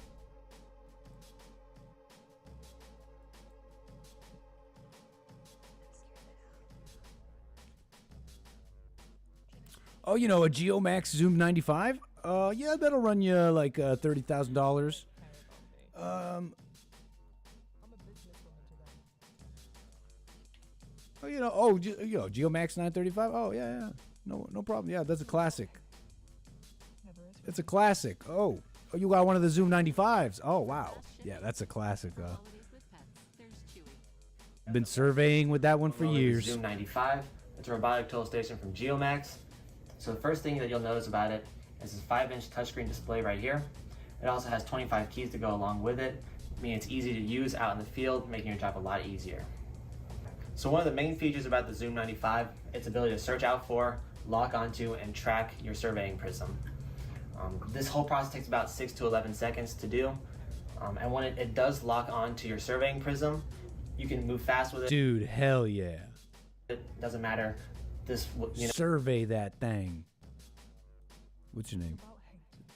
Oh, you know, a GeoMax Zoom 95? Yeah, that'll run you like $30,000. Oh, you know, GeoMax 935. Oh, yeah. No problem. Yeah, that's a classic. It's a classic. Oh, you got one of the Zoom 95s. Oh, wow. Yeah, that's a classic. I've been surveying with that one for years. Zoom 95. It's a robotic tool station from GeoMax. So the first thing that you'll notice about it is this 5-inch touchscreen display right here. It also has 25 keys to go along with it, meaning it's easy to use out in the field, making your job a lot easier. So one of the main features about the Zoom 95, its ability to search out for, lock onto, and track your surveying prism. This whole process takes about 6 to 11 seconds to do. And when it does lock onto your surveying prism, you can move fast with it. Dude, hell yeah. It doesn't matter. Survey that thing. What's your name?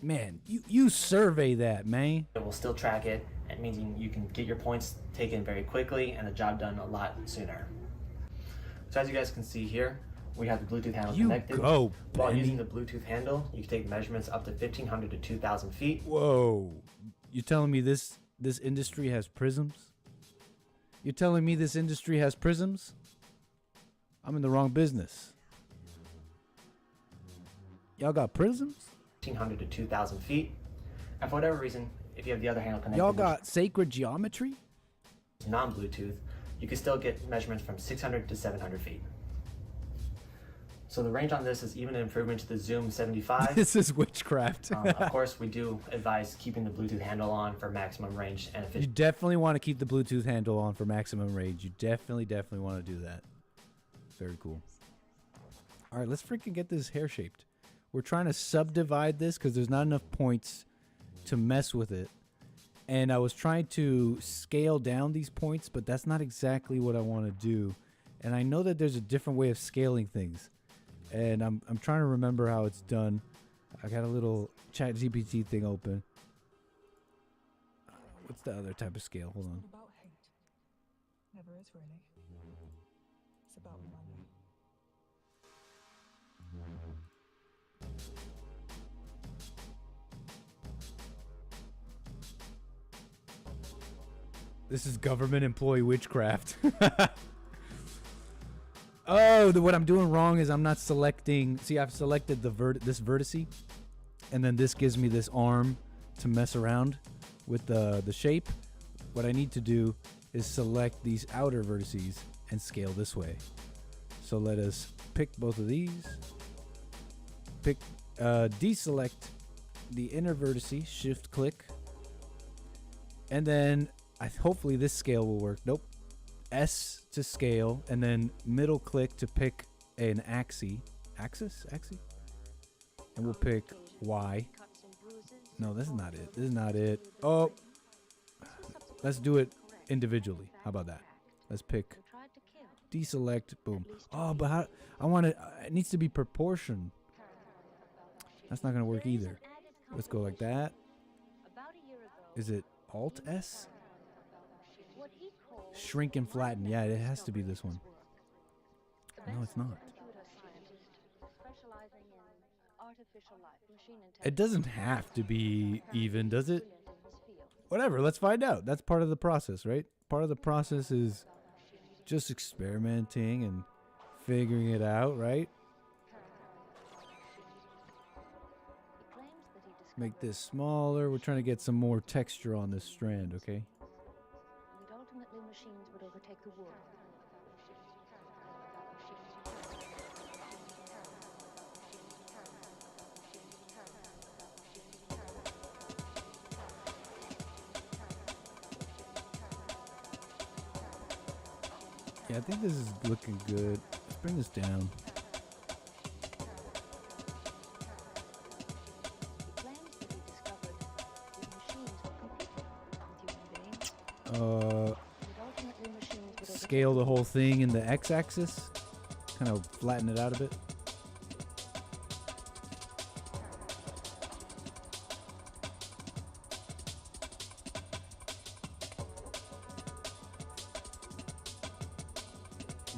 Man, you survey that, man. It will still track it. It means you can get your points taken very quickly and the job done a lot sooner. So as you guys can see here, we have the Bluetooth handle connected. Go, While using the Bluetooth handle, you can take measurements up to 1,500 to 2,000 feet. Whoa. You telling me this industry has prisms? You're telling me this industry has prisms? I'm in the wrong business. Y'all got prisms? 1,500 to 2,000 feet. And for whatever reason, if you have the other handle connected, y'all got sacred geometry? Non-Bluetooth, you can still get measurements from 600 to 700 feet. So the range on this is even an improvement to the Zoom 75. This is witchcraft. Of course, we do advise keeping the Bluetooth handle on for maximum range and efficiency. You definitely want to keep the Bluetooth handle on for maximum range. You definitely want to do that. Very cool. All right, let's freaking get this hair shaped. We're trying to subdivide this because there's not enough points to mess with it. And I was trying to scale down these points, but that's not exactly what I want to do. And I know that there's a different way of scaling things. And I'm trying to remember how it's done. I got a little ChatGPT thing open. What's the other type of scale? Hold on. About hate. Never is really. It's about money. This is government employee witchcraft. Oh, what I'm doing wrong is I'm not selecting. See, I've selected this vertice, and then this gives me this arm to mess around with the shape. What I need to do is select these outer vertices and scale this way. So let us pick both of these. Deselect the inner vertice, shift click, and then hopefully this scale will work. Nope. S to scale, and then middle click to pick an axis, and we'll pick Y. No, this is not it. This is not it. Oh, let's do it individually. How about that? Let's pick, deselect, boom. Oh, but how? I want it. It needs to be proportion. That's not gonna work either. Let's go like that. Is it Alt S? Shrink and flatten. Yeah, it has to be this one. No, it's not. It doesn't have to be even, does it? Whatever, let's find out. That's part of the process, right? Part of the process is just experimenting and figuring it out, right? Make this smaller. We're trying to get some more texture on this strand, okay? Ultimately, machines would overtake the wood. Yeah, I think this is looking good. Let's bring this down. Scale the whole thing in the x-axis, kind of flatten it out a bit.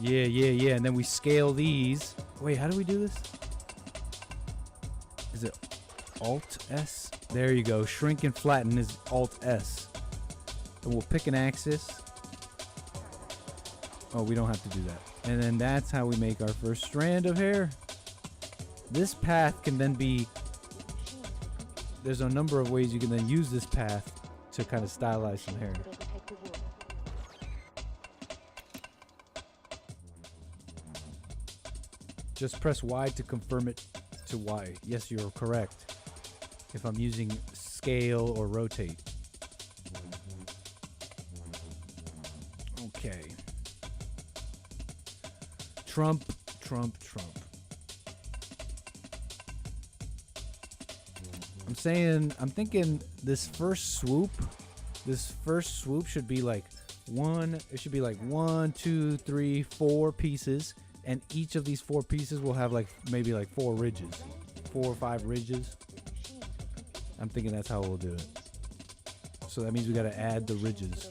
Yeah, and then we scale these. Wait, how do we do this? Alt S. There you go. Shrink and flatten is Alt S. And we'll pick an axis. Oh, we don't have to do that. And then that's how we make our first strand of hair. This path can then be... There's a number of ways you can then use this path to kind of stylize some hair. Just press Y to confirm it to Y. Yes, you're correct. If I'm using scale or rotate. Okay. Trump. I'm thinking this first swoop should be like one, two, three, 4 pieces, and each of these 4 pieces will have like maybe like 4 ridges, 4 or 5 ridges. I'm thinking that's how we'll do it. So that means we got to add the ridges.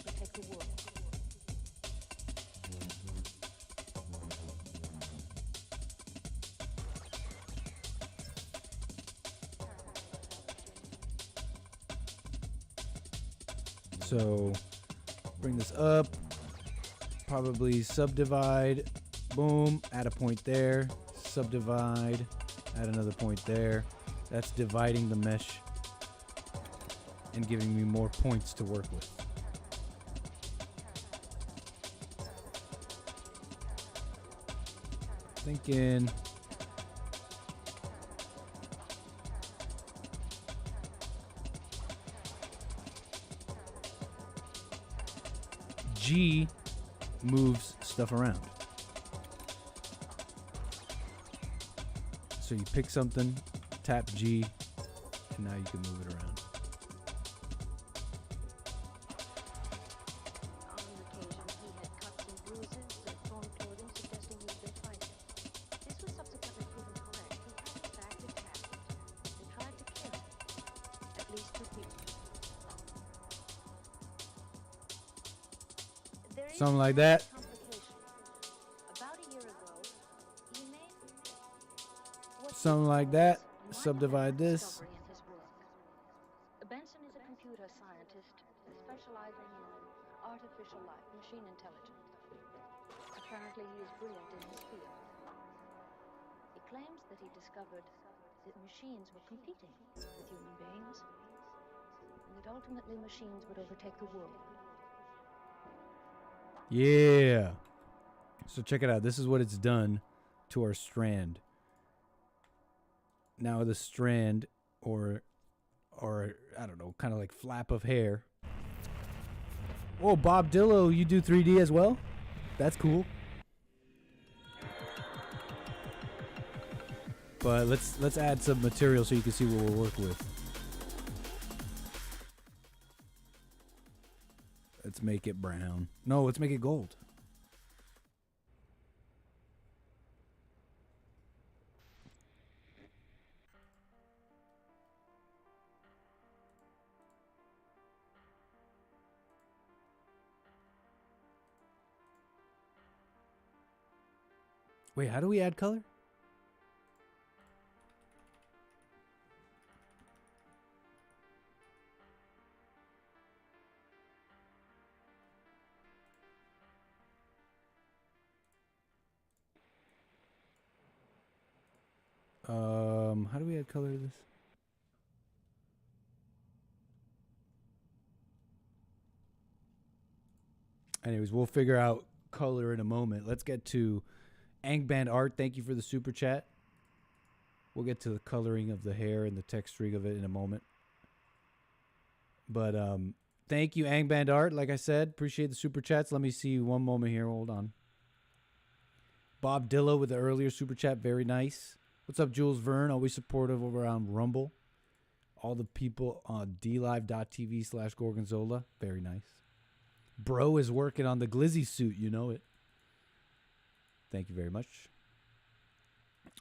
So bring this up, probably subdivide, boom, add a point there, subdivide, add another point there. That's dividing the mesh and giving me more points to work with. Thinking G moves stuff around. So you pick something, tap G, and now you can move it around. Something like that. Something like that. Subdivide this. Benson is a computer scientist specializing in artificial life, machine intelligence. Apparently he is brilliant in his field. He claims that he discovered that machines were competing with human beings, and that ultimately machines would overtake the world. Yeah. So check it out. This is what it's done to our strand. Now the strand, or I don't know, kind of like flap of hair. Whoa, Bob Dillo, you do 3D as well? That's cool. But let's add some material so you can see what we'll work with. Let's make it brown. No, let's make it gold. Wait, how do we add color? How do we add color to this? Anyways, we'll figure out color in a moment. Let's get to Angband Art. Thank you for the super chat. We'll get to the coloring of the hair and the texturing of it in a moment. But thank you, Angband Art. Like I said, appreciate the super chats. Let me see one moment here. Hold on. Bob Dillo with the earlier super chat. Very nice. What's up, Jules Verne? Always supportive over on Rumble. All the people on dlive.tv/Gorgonzola. Very nice. Bro is working on the glizzy suit. You know it. Thank you very much.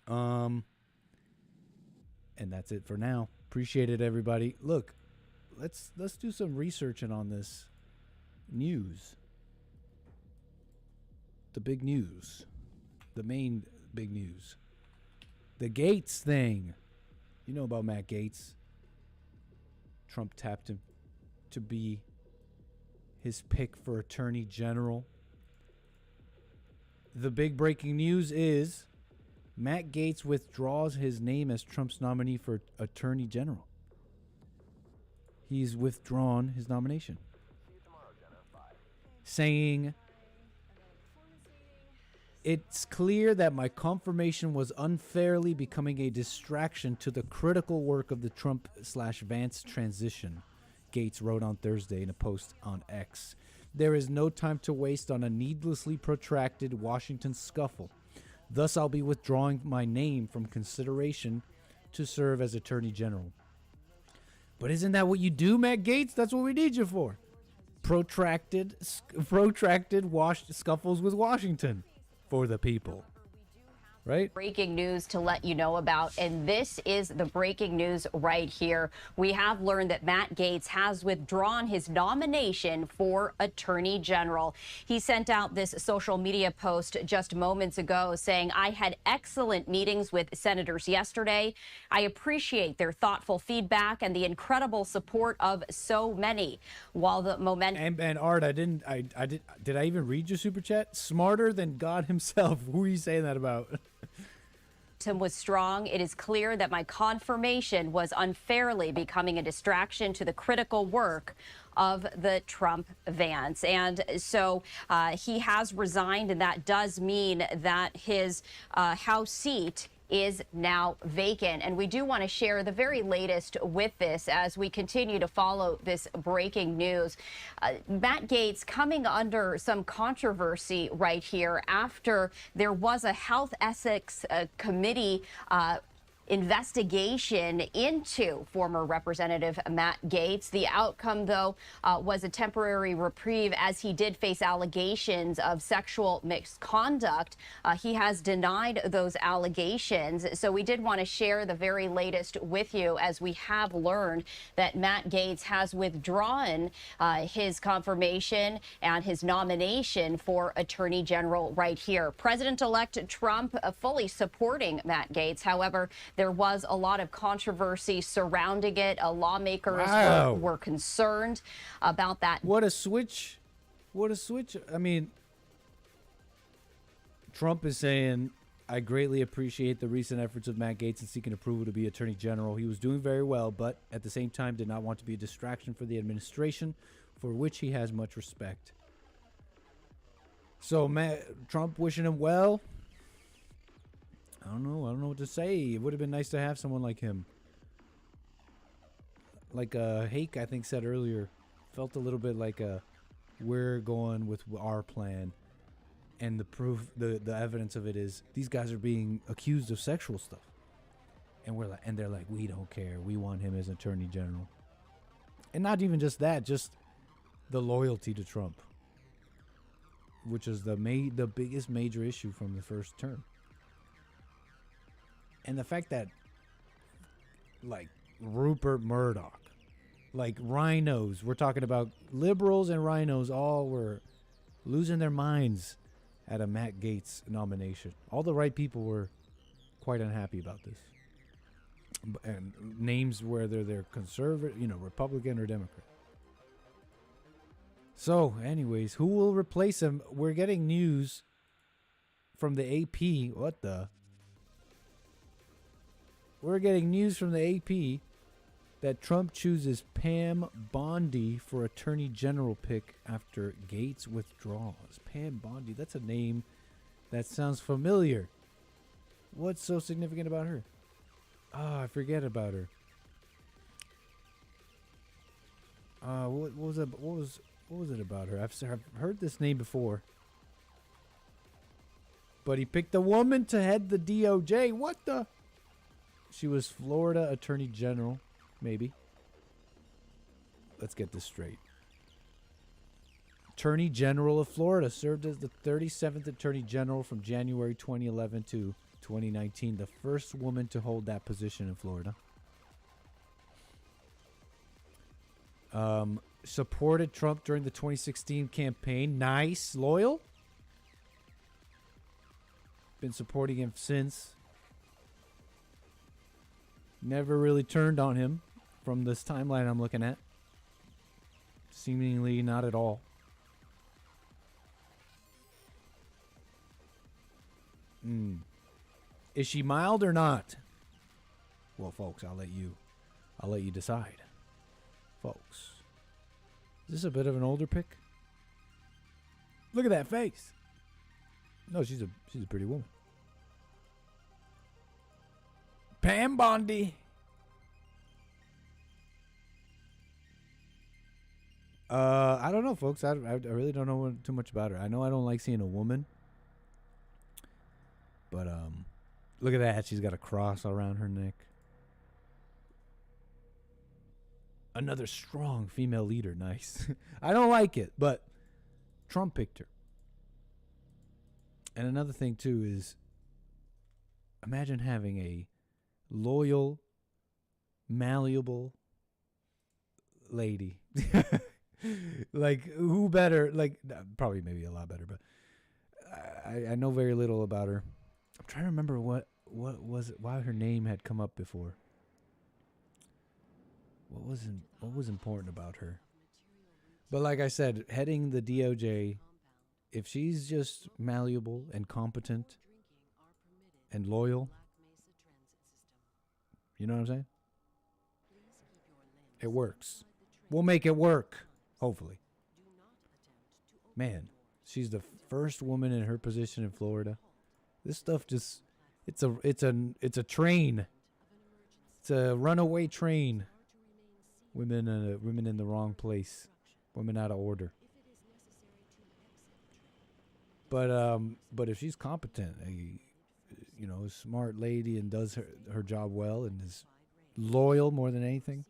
And that's it for now. Appreciate it, everybody. Look, let's do some researching on this news. The big news. The main big news. The Gaetz thing. You know about Matt Gaetz. Trump tapped him to be his pick for Attorney General. The big breaking news is Matt Gaetz withdraws his name as Trump's nominee for Attorney General. He's withdrawn his nomination, saying, "It's clear that my confirmation was unfairly becoming a distraction to the critical work of the Trump/Vance transition," Gaetz wrote on Thursday in a post on X. "There is no time to waste on a needlessly protracted Washington scuffle. Thus, I'll be withdrawing my name from consideration to serve as Attorney General." But isn't that what you do, Matt Gaetz? That's what we need you for. Protracted scuffles with Washington for the people. Right? Breaking news to let you know about, and this is the breaking news right here. We have learned that Matt Gaetz has withdrawn his nomination for Attorney General. He sent out this social media post just moments ago saying, "I had excellent meetings with senators yesterday. I appreciate their thoughtful feedback and the incredible support of so many." While the momentum and Art, did I even read your super chat? Smarter than God himself. Who are you saying that about? was strong, it is clear that my confirmation was unfairly becoming a distraction to the critical work of the Trump-Vance. And so he has resigned, and that does mean that his House seat is now vacant. And we do want to share the very latest with this as we continue to follow this breaking news. Matt Gaetz coming under some controversy right here after there was a Health Ethics Committee investigation into former Representative Matt Gaetz. The outcome, though, was a temporary reprieve as he did face allegations of sexual misconduct. He has denied those allegations. So we did want to share the very latest with you as we have learned that Matt Gaetz has withdrawn his confirmation and his nomination for Attorney General right here. President-elect Trump fully supporting Matt Gaetz. However, there was a lot of controversy surrounding it. Lawmakers were concerned about that. What a switch. What a switch. I mean, Trump is saying, "I greatly appreciate the recent efforts of Matt Gaetz in seeking approval to be Attorney General. He was doing very well, but at the same time did not want to be a distraction for the administration, for which he has much respect." So Trump wishing him well. I don't know what to say. It would have been nice to have someone like him. Like Hake, I think, said earlier, felt a little bit like we're going with our plan. And the proof, the evidence of it is these guys are being accused of sexual stuff. And they're like, we don't care. We want him as Attorney General. And not even just that, just the loyalty to Trump, which is the biggest major issue from the first term. And the fact that, like, Rupert Murdoch, like rhinos, we're talking about liberals and rhinos, all were losing their minds at a Matt Gaetz nomination. All the right people were quite unhappy about this. And names, whether they're conservative, Republican or Democrat. So, anyways, who will replace him? We're getting news from the AP. What the? We're getting news from the AP that Trump chooses Pam Bondi for Attorney General pick after Gaetz withdraws. Pam Bondi, that's a name that sounds familiar. What's so significant about her? Oh, I forget about her. What was it about her? I've heard this name before. But he picked a woman to head the DOJ. What the? She was Florida Attorney General, maybe. Let's get this straight. Attorney General of Florida, served as the 37th Attorney General from January 2011 to 2019, the first woman to hold that position in Florida. Supported Trump during the 2016 campaign. Nice. Loyal. Been supporting him since. Never really turned on him from this timeline I'm looking at. Seemingly not at all. Is she mild or not? Well, folks, I'll let you decide. Folks. Is this a bit of an older pic? Look at that face. No, she's a pretty woman. Pam Bondi. I don't know, folks. I really don't know too much about her. I know I don't like seeing a woman. But look at that. She's got a cross around her neck. Another strong female leader. Nice. I don't like it, but Trump picked her. And another thing, too, is imagine having a loyal, malleable lady. Like, who better? Like, probably maybe a lot better, but I know very little about her. I'm trying to remember what was it, why her name had come up before. What was important about her? But like I said, heading the DOJ, if she's just malleable and competent and loyal, you know what I'm saying? It works. We'll make it work, hopefully. Man, she's the first woman in her position in Florida. This stuff just it's a train. It's a runaway train. Women in the wrong place. Women out of order. But if she's competent, a smart lady and does her job well and is loyal more than anything,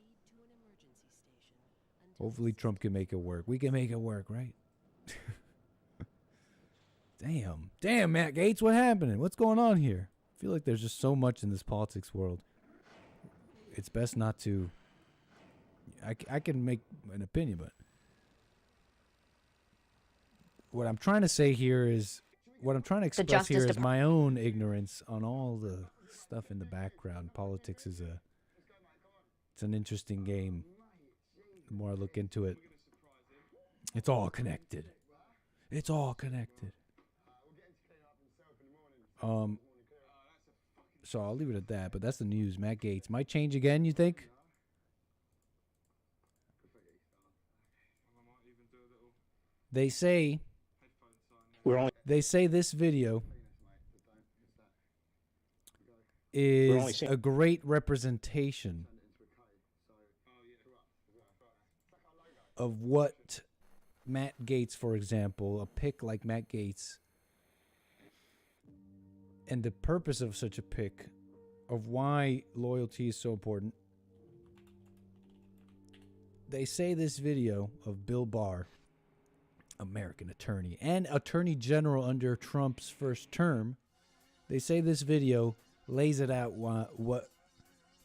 hopefully Trump can make it work. We can make it work, right? Damn, Matt Gaetz, what happened? What's going on here? I feel like there's just so much in this politics world. It's best not to. I can make an opinion, but what I'm trying to say here is, what I'm trying to express here is my own ignorance on all the stuff in the background. Politics is it's an interesting game. The more I look into it, it's all connected. It's all connected. So I'll leave it at that, but that's the news. Matt Gaetz might change again, you think? They say this video is a great representation of what Matt Gaetz, for example, a pick like Matt Gaetz, and the purpose of such a pick, of why loyalty is so important. They say this video of Bill Barr, American attorney and attorney general under Trump's first term, they say this video lays it out what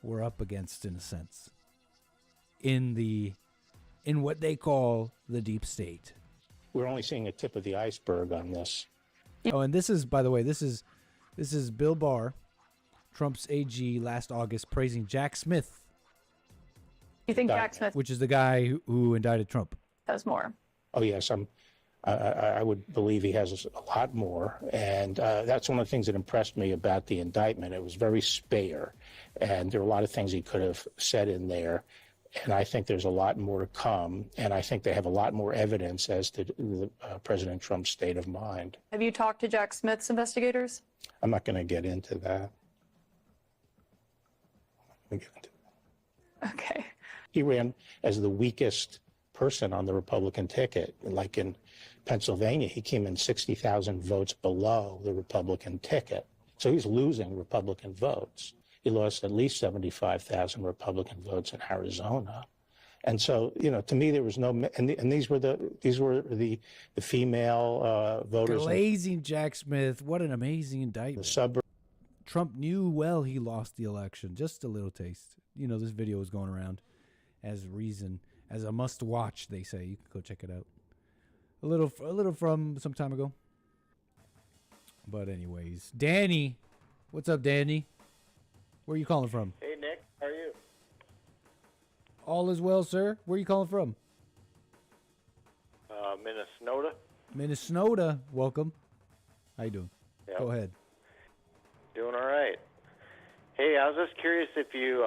we're up against, in a sense, in what they call the deep state. We're only seeing a tip of the iceberg on this. Oh, and this is, by the way, this is Bill Barr, Trump's AG, last August, praising Jack Smith. You think Jack Smith, which is the guy who indicted Trump, has more? Oh yes, I would believe he has a lot more, and that's one of the things that impressed me about the indictment. It was very spare, and there were a lot of things he could have said in there, and I think there's a lot more to come, and I think they have a lot more evidence as to President Trump's state of mind. Have you talked to Jack Smith's investigators? I'm not going to get into that. Okay. He ran as the weakest person on the Republican ticket. Like in Pennsylvania, he came in 60,000 votes below the Republican ticket. So he's losing Republican votes. He lost at least 75,000 Republican votes in Arizona. And so, to me, there was no, and these were the female voters. Glazing Jack Smith. What an amazing indictment. Trump knew well he lost the election. Just a little taste. This video was going around as a must watch, they say. You can go check it out. A little from some time ago. But anyways, Danny. What's up, Danny? Where are you calling from? Hey, Nick. How are you? All is well, sir. Where are you calling from? Minnesota. Minnesota. Welcome. How you doing? Yep. Go ahead. Doing all right. Hey, I was just curious if you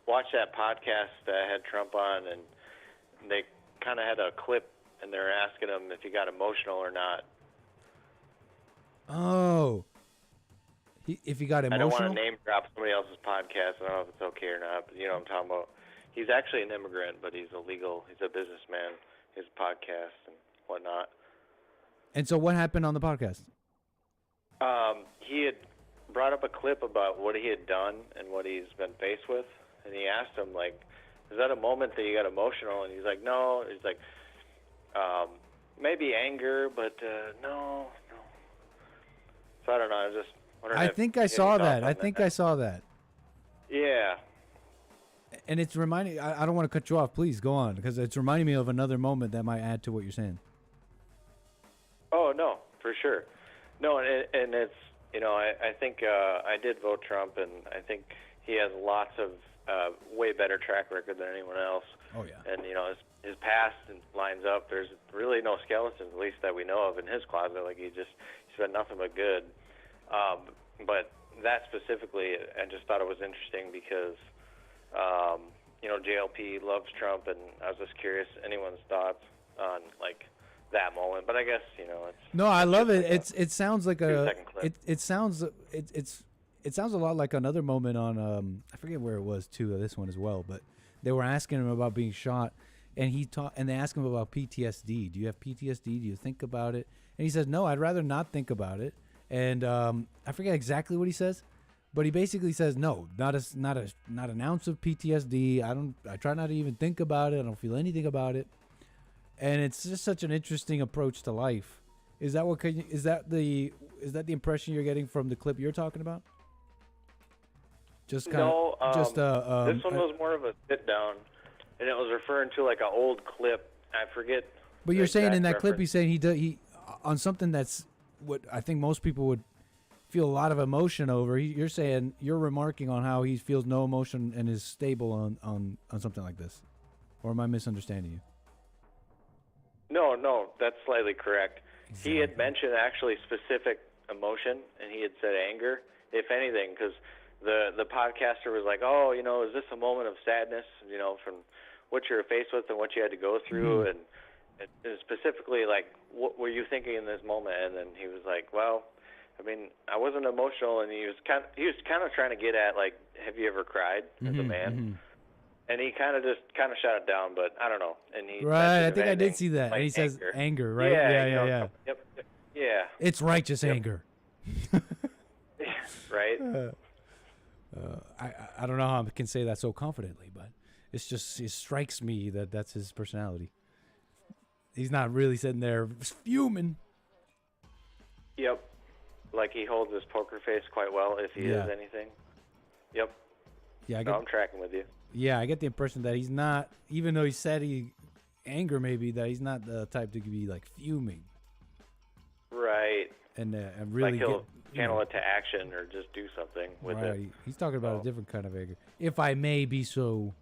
watched that podcast that had Trump on, and they kind of had a clip, and they were asking him if he got emotional or not. Oh. If he got emotional? I don't want to name drop somebody else's podcast. I don't know if it's okay or not, but you know what I'm talking about. He's actually an immigrant, but he's illegal. He's a businessman. His podcast and whatnot. And so what happened on the podcast? He had brought up a clip about what he had done and what he's been faced with, and he asked him, like, is that a moment that you got emotional? And he's like, no. He's like, maybe anger, but no. So I don't know. I was just wondering. I think I saw that. I saw that. Yeah. And it's reminding. I don't want to cut you off. Please go on, because it's reminding me of another moment that might add to what you're saying. Oh no, for sure. No, and it's, you know, I think I did vote Trump, and I think he has lots of way better track record than anyone else. Oh yeah. And you know, his past lines up. There's really no skeletons, at least that we know of, in his closet. Like he's been nothing but good. But that specifically, I just thought it was interesting because. You know, JLP loves Trump, and I was just curious anyone's thoughts on like that moment. But I guess, you know, it's no, I love it. It sounds like it sounds a lot like another moment on I forget where it was too. This one as well, but they were asking him about being shot, and they asked him about PTSD. Do you have PTSD? Do you think about it? And he says, no, I'd rather not think about it. And I forget exactly what he says. But he basically says, no, not an ounce of PTSD. I try not to even think about it. I don't feel anything about it. And it's just such an interesting approach to life. Is that the impression you're getting from the clip you're talking about? Just kind of this one was more of a sit down, and it was referring to like an old clip. I forget. But you're saying in that clip, he's saying he on something that's what I think most people would feel a lot of emotion over. You're saying you're remarking on how he feels no emotion and is stable on something like this, or am I misunderstanding you? No, that's slightly correct. Exactly. He had mentioned actually specific emotion, and he had said anger, if anything, because the podcaster was like, oh, you know, is this a moment of sadness, you know, from what you're faced with and what you had to go through, and specifically like what were you thinking in this moment? And then he was like, well, I mean, I wasn't emotional, and he was kind of trying to get at, like, have you ever cried as a man? And he kind of shut it down, but I don't know. And he I think I did see that. Like and he says anger, right? Yeah. Yep. Yeah. It's righteous anger. Right. I don't know how I can say that so confidently, but it strikes me that that's his personality. He's not really sitting there fuming. Yep. Like he holds his poker face quite well, if he is anything. Yep. Yeah, I'm tracking with you. Yeah, I get the impression that he's not, even though he said anger maybe, that he's not the type to be like fuming. Right. And really like he'll channel it to action or just do something with it. He's talking about a different kind of anger. If I may be so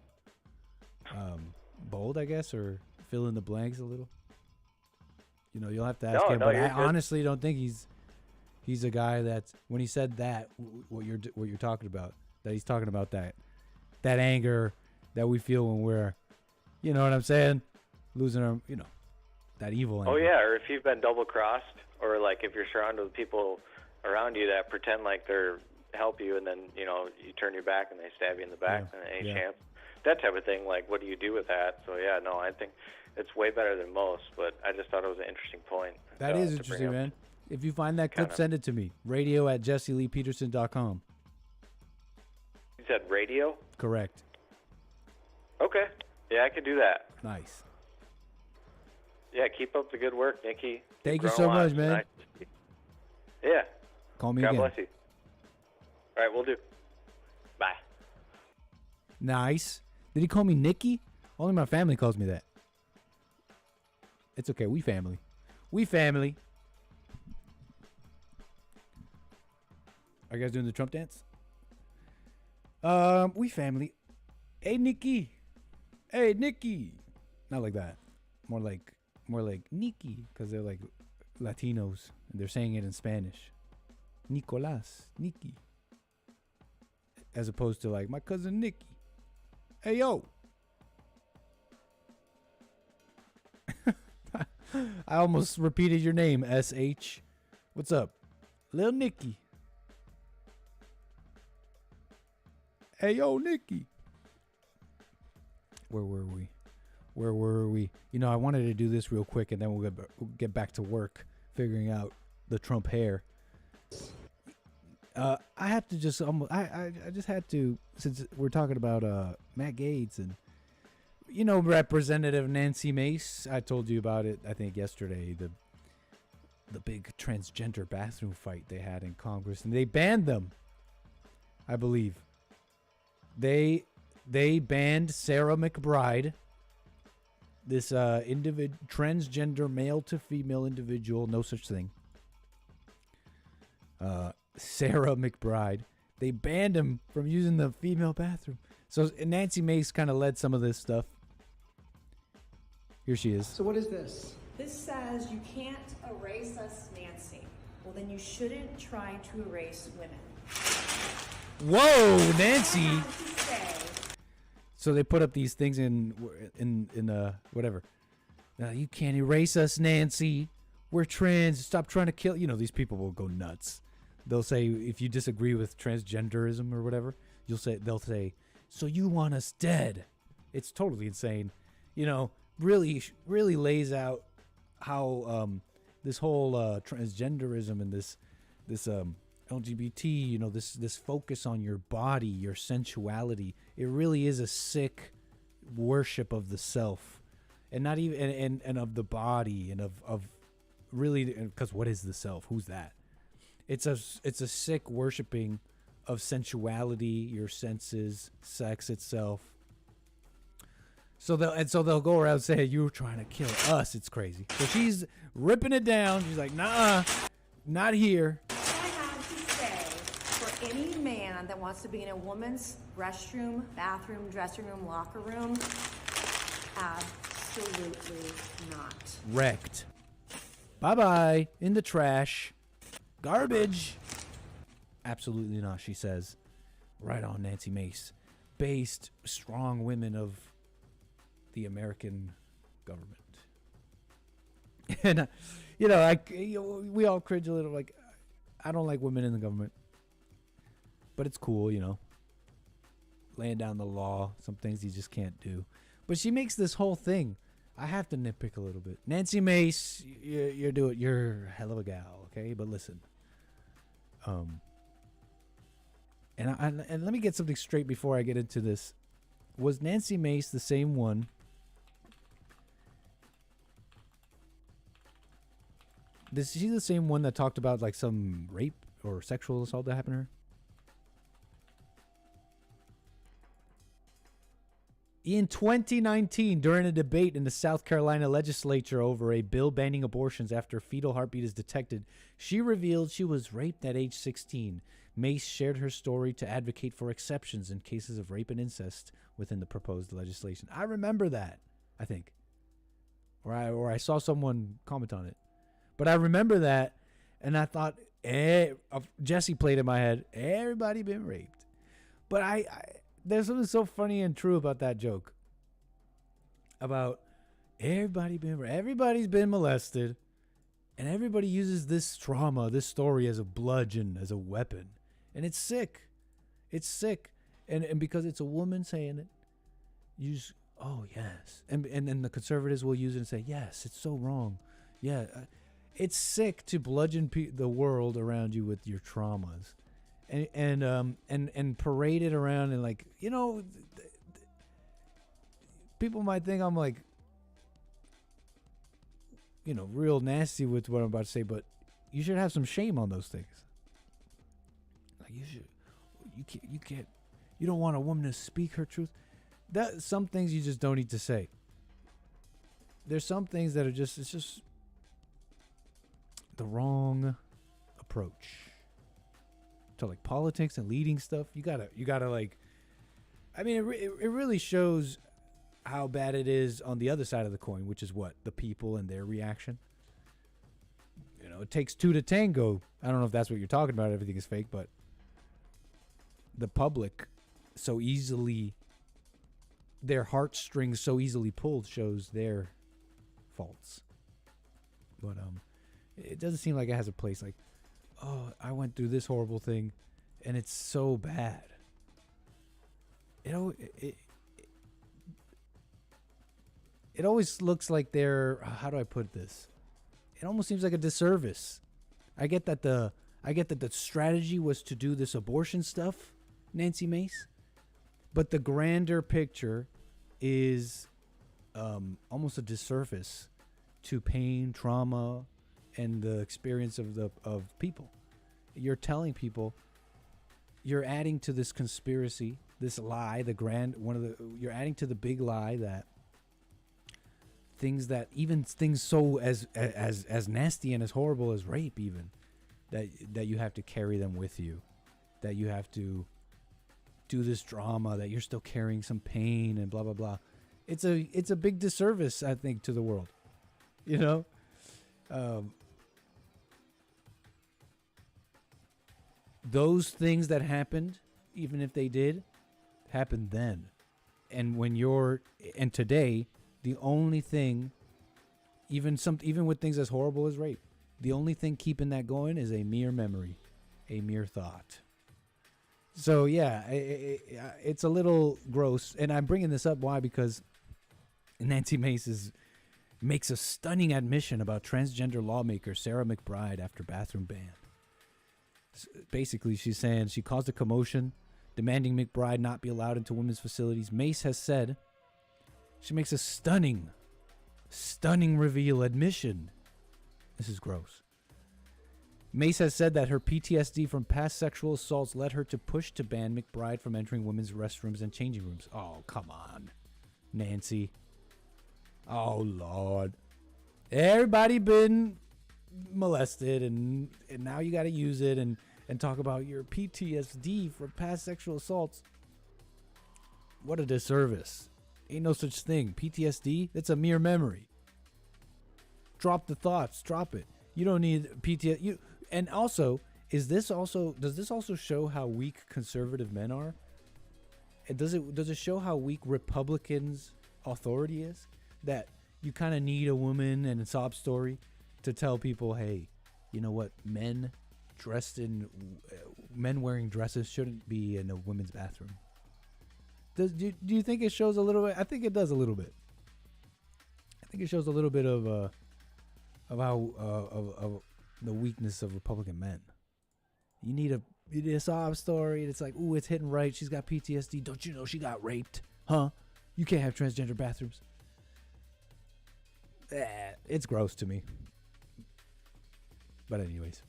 bold, I guess, or fill in the blanks a little. You know, you'll have to ask him. But I honestly don't think he's a guy that's, when he said that, what you're talking about, that he's talking about that anger that we feel when we're, you know what I'm saying, losing our, you know, that evil anger. Oh yeah, or if you've been double crossed, or like if you're surrounded with people around you that pretend like they're help you, and then you know you turn your back and they stab you in the back, and any chance, that type of thing. Like, what do you do with that? So yeah, no, I think it's way better than most. But I just thought it was an interesting point. That is interesting, man. If you find that clip, send it to me. radio@JesseLeePeterson.com. You said radio? Correct. Okay. Yeah, I could do that. Nice. Yeah, keep up the good work, Nikki. Thank you so much, man. Yeah. Call me God again. bless you. All right, we'll do. Bye. Nice. Did he call me Nikki? Only my family calls me that. It's okay. We family. We family. Are you guys doing the Trump dance? We family. Hey, Nikki. Hey, Nikki. Not like that. More like Nikki, because they're like Latinos and they're saying it in Spanish. Nicolás, Nikki. As opposed to like my cousin Nikki. Hey, yo. I almost repeated your name, SH. What's up? Lil Nikki. Hey, yo, Nikki. Where were we? You know, I wanted to do this real quick and then we'll get back to work figuring out the Trump hair. I have to just I just had to, since we're talking about Matt Gaetz and, you know, Representative Nancy Mace. I told you about it, I think, yesterday. The big transgender bathroom fight they had in Congress, and they banned them. I believe they banned Sarah McBride, this transgender male to female individual, no such thing. Sarah McBride. They banned him from using the female bathroom. So Nancy Mace kind of led some of this stuff. Here she is. So what is this? This says you can't erase us, Nancy. Well, then you shouldn't try to erase women. Whoa, Nancy. So they put up these things in whatever. Now, you can't erase us, Nancy. We're trans. Stop trying to kill. You know, these people will go nuts. They'll say, if you disagree with transgenderism or whatever, they'll say, so you want us dead. It's totally insane. You know, really lays out how this whole transgenderism and this LGBT, you know, this focus on your body, your sensuality, it really is a sick worship of the self, and not even and of the body, and of really, because what is the self? Who's that? It's a sick worshiping of sensuality, your senses, sex itself. So they'll go around saying, you're trying to kill us. It's crazy. So she's ripping it down. She's like, nah, not here. I have to say, for any man that wants to be in a woman's restroom, bathroom, dressing room, locker room, absolutely not. Wrecked. Bye-bye. In the trash. Garbage. Absolutely not, she says. Right on, Nancy Mace. Based, strong women of the American government. And, you know, we all cringe a little. Like, I don't like women in the government. But it's cool, you know. Laying down the law. Some things you just can't do. But she makes this whole thing. I have to nitpick a little bit. Nancy Mace, you're a hell of a gal, okay? But listen. And let me get something straight before I get into this. Was Nancy Mace the same one? Is she the same one that talked about like some rape or sexual assault that happened to her? In 2019, during a debate in the South Carolina legislature over a bill banning abortions after fetal heartbeat is detected, she revealed she was raped at age 16. Mace shared her story to advocate for exceptions in cases of rape and incest within the proposed legislation. I remember that, I think. Or I saw someone comment on it. But I remember that, and I thought, Jesse played in my head, everybody been raped. But there's something so funny and true about that joke. About everybody's been molested, and everybody uses this trauma, this story as a bludgeon, as a weapon. And it's sick. It's sick. And because it's a woman saying it, you just, oh, yes. And then the conservatives will use it and say, yes, it's so wrong. Yeah, it's sick to bludgeon the world around you with your traumas. And parade it around, and like, you know, people might think I'm like, you know, real nasty with what I'm about to say, but you should have some shame on those things. Like you can't, you don't want a woman to speak her truth. That some things you just don't need to say. There's some things that are it's just the wrong approach to like politics and leading stuff. You gotta like, I mean, it really shows how bad it is on the other side of the coin, which is what? The people and their reaction. You know, it takes two to tango. I don't know if that's what you're talking about. Everything is fake, but the public so easily, their heartstrings so easily pulled shows their faults. But it doesn't seem like it has a place. Like, oh, I went through this horrible thing, and it's so bad. It always looks like they're, how do I put this? It almost seems like a disservice. I get that the strategy was to do this abortion stuff, Nancy Mace, but the grander picture is almost a disservice to pain, trauma, and the experience of people. You're telling people, you're adding to this conspiracy, this lie, you're adding to the big lie that things so as nasty and as horrible as rape, even that you have to carry them with you, that you have to do this drama, that you're still carrying some pain and blah blah blah. It's a big disservice, I think, to the world. You know, those things that happened, even if they did, happened then, and today, the only thing, even with things as horrible as rape, the only thing keeping that going is a mere memory, a mere thought. So yeah, it's a little gross, and I'm bringing this up why? Because Nancy Mace makes a stunning admission about transgender lawmaker Sarah McBride after bathroom ban. Basically, she's saying she caused a commotion, demanding McBride not be allowed into women's facilities. Mace has said she makes a stunning reveal admission. This is gross. Mace has said that her PTSD from past sexual assaults led her to push to ban McBride from entering women's restrooms and changing rooms. Oh, come on, Nancy. Oh, Lord. Everybody been molested, and now you got to use it and talk about your PTSD from past sexual assaults. What a disservice. Ain't no such thing. PTSD, it's a mere memory. Drop the thoughts. Drop it. You don't need PTSD. And also, does this also show how weak conservative men are? And does it show how weak Republicans' authority is? That you kind of need a woman and a sob story to tell people, hey, you know what? Men wearing dresses shouldn't be in a women's bathroom. Do you think it shows a little bit? I think it does a little bit. I think it shows a little bit of how of the weakness of Republican men. You need a sob story. It's like, ooh, it's hitting right. She's got PTSD. Don't you know she got raped? Huh? You can't have transgender bathrooms. It's gross to me. But anyways.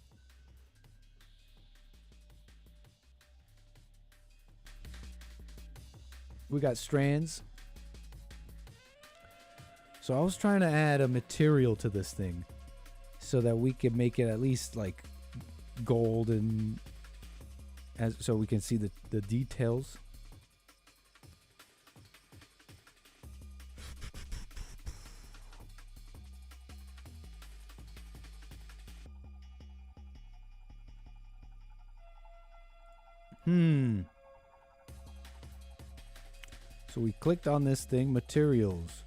We got strands. So I was trying to add a material to this thing so that we could make it at least like gold, and so we can see the details. So we clicked on this thing, materials.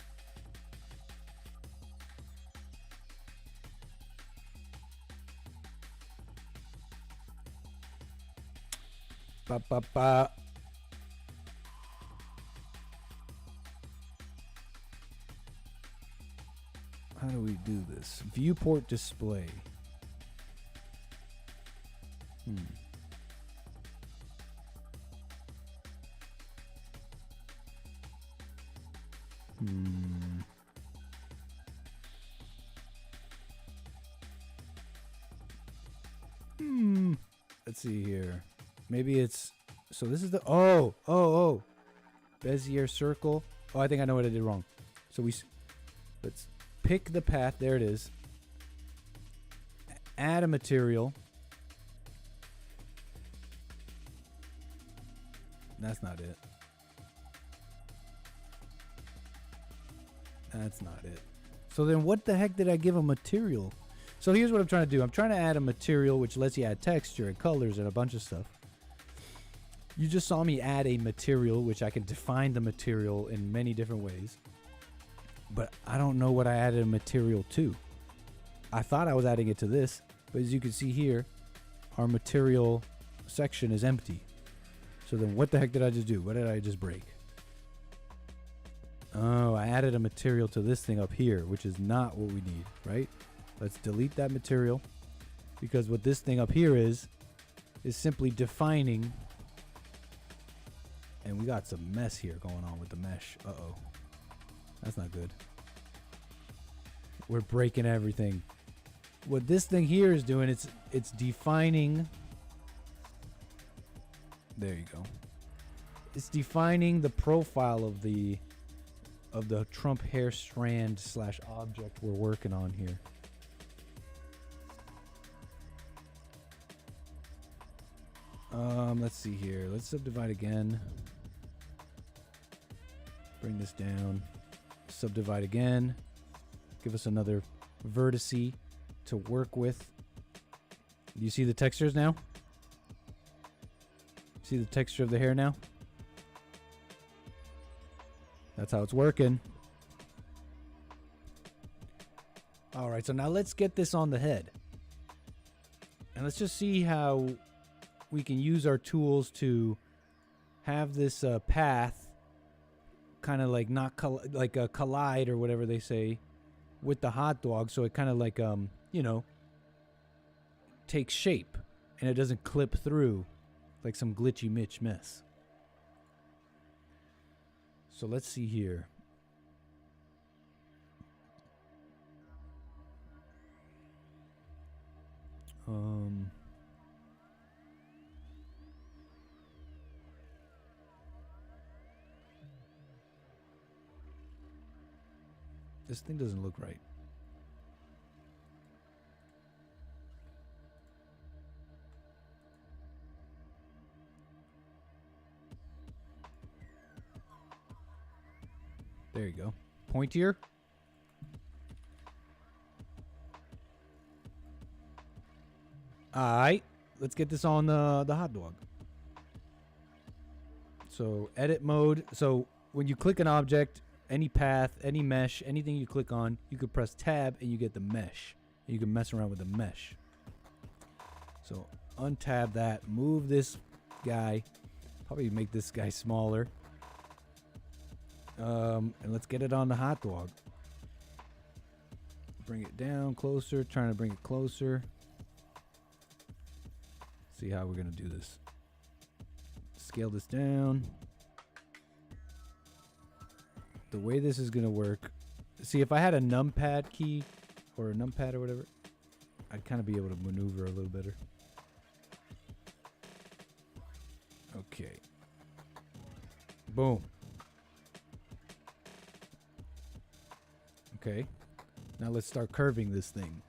Ba, ba, ba. How do we do this? Viewport display. Let's see here. Maybe it's, so this is the, Bezier circle. Oh, I think I know what I did wrong. So let's pick the path. There it is. Add a material. That's not it. That's not it. So then what the heck did I give a material? So here's what I'm trying to do. I'm trying to add a material which lets you add texture and colors and a bunch of stuff. You just saw me add a material, which I can define the material in many different ways. But I don't know what I added a material to. I thought I was adding it to this, but as you can see here, our material section is empty. So then what the heck did I just do? What did I just break? Oh, I added a material to this thing up here, which is not what we need, right? Let's delete that material, because what this thing up here is simply defining. And we got some mess here going on with the mesh. Uh-oh. That's not good. We're breaking everything. What this thing here is doing, it's defining. There you go. It's defining the profile of the Trump hair strand / object we're working on here. Let's see here. Let's subdivide again. Bring this down. Subdivide again. Give us another vertice to work with. Do you see the textures now? See the texture of the hair now? That's how it's working. All right, so now let's get this on the head. And let's just see how we can use our tools to have this path kind of like not collide or whatever they say with the hot dog, so it kind of like you know, takes shape and it doesn't clip through like some glitchy Mitch mess. So let's see here. This thing doesn't look right. There you go. Pointier. Alright. Let's get this on the hot dog. So edit mode. So when you click an object, any path, any mesh, anything you click on, you could press tab and you get the mesh. You can mess around with the mesh. So untab that. Move this guy. Probably make this guy smaller. And let's get it on the hot dog. Bring it down closer. Trying to bring it closer. See how we're going to do this. Scale this down. The way this is going to work. See, if I had a numpad key or a numpad or whatever, I'd kind of be able to maneuver a little better. Okay. Boom. Okay. Now let's start curving this thing.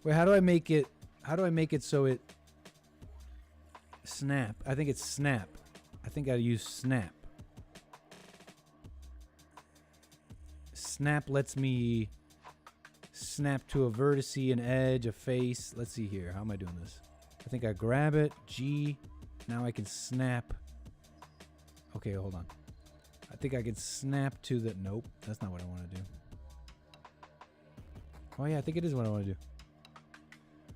Wait, how do I make it so it snap? I think it's snap. I think I use snap. Snap lets me snap to a vertice, an edge, a face. Let's see here. How am I doing this? I think I grab it. G. Now I can snap. Okay, hold on. I think I can snap to the... Nope, that's not what I want to do. Oh yeah, I think it is what I want to do.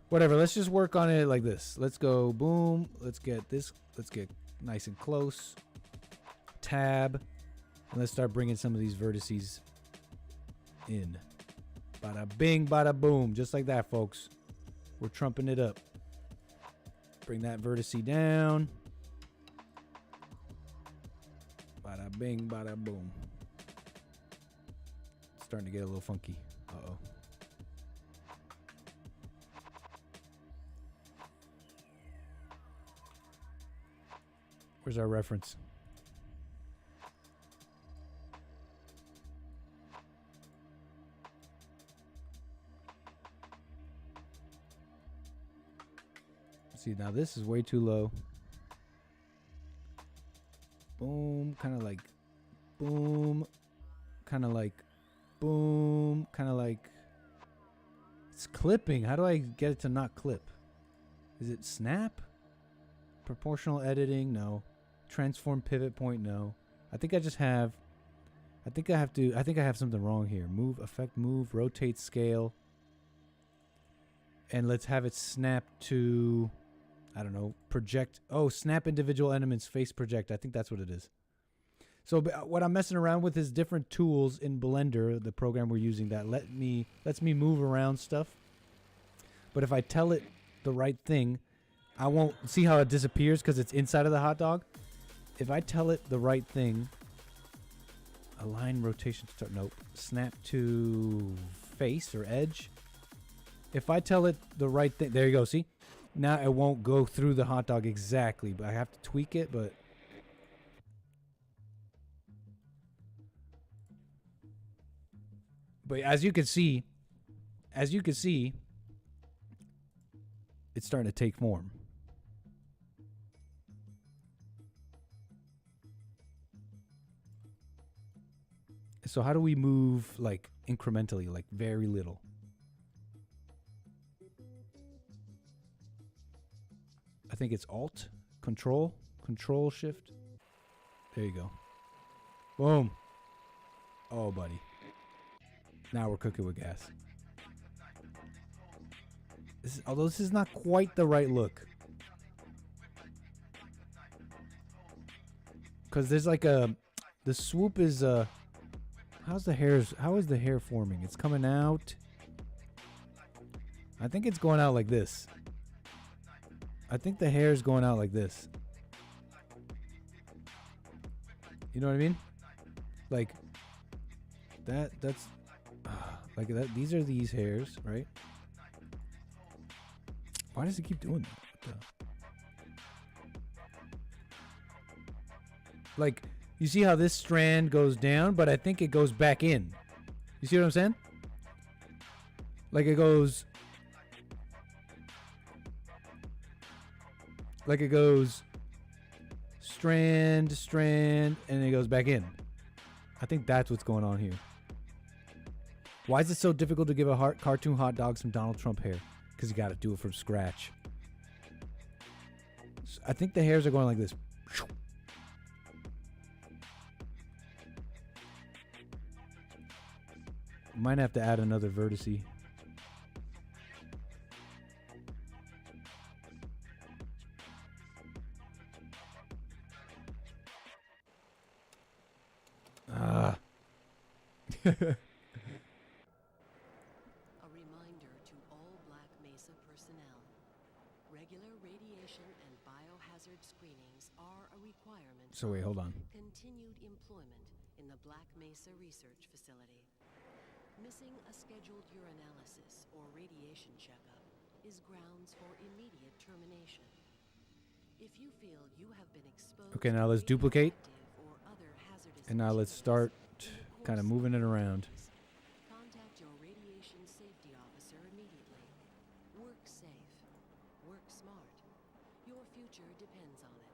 Whatever, let's just work on it like this. Let's go boom. Let's get this. Let's get nice and close. Tab. And let's start bringing some of these vertices in. Bada bing, bada boom. Just like that, folks. We're trumping it up. Bring that vertice down. Bada bing, bada boom. It's starting to get a little funky. Uh-oh. Where's our reference? See, now this is way too low. Boom, kind of like boom, kind of like boom, kind of like it's clipping. How do I get it to not clip? Is it snap? Proportional editing? No. Transform pivot point? No. I think I have something wrong here. Move, effect, move, rotate, scale. And let's have it snap to, I don't know, project. Oh, snap individual elements, face project. I think that's what it is. So what I'm messing around with is different tools in Blender, the program we're using, that lets me move around stuff. But if I tell it the right thing, I won't see how it disappears because it's inside of the hot dog. If I tell it the right thing, align rotation start. Nope. Snap to face or edge. If I tell it the right thing, there you go. See, now it won't go through the hot dog exactly, but I have to tweak it. But as you can see, it's starting to take form. So how do we move like incrementally, like very little? I think it's Alt, Control, Shift. There you go. Boom. Oh, buddy. Now we're cooking with gas. Although this is not quite the right look. Because there's like the swoop is, how is the hair forming? It's coming out. I think it's going out like this. I think the hair is going out like this. You know what I mean? Like that's like that. These are these hairs, right? Why does it keep doing that? What the? Like, you see how this strand goes down, but I think it goes back in. You see what I'm saying? Like it goes strand, and it goes back in. I think that's what's going on here. Why is it so difficult to give a cartoon hot dog some Donald Trump hair? Because you got to do it from scratch. So I think the hairs are going like this. Might have to add another vertice. A reminder to all Black Mesa personnel. Regular radiation and biohazard screenings are a requirement. So wait, hold on. Continued employment in the Black Mesa Research Facility. Missing a scheduled urinalysis or radiation checkup is grounds for immediate termination. If you feel you have been exposed Okay, now let's duplicate. And now let's start kind of moving it around. Contact your radiation safety officer immediately. Work safe. Work smart. Your future depends on it.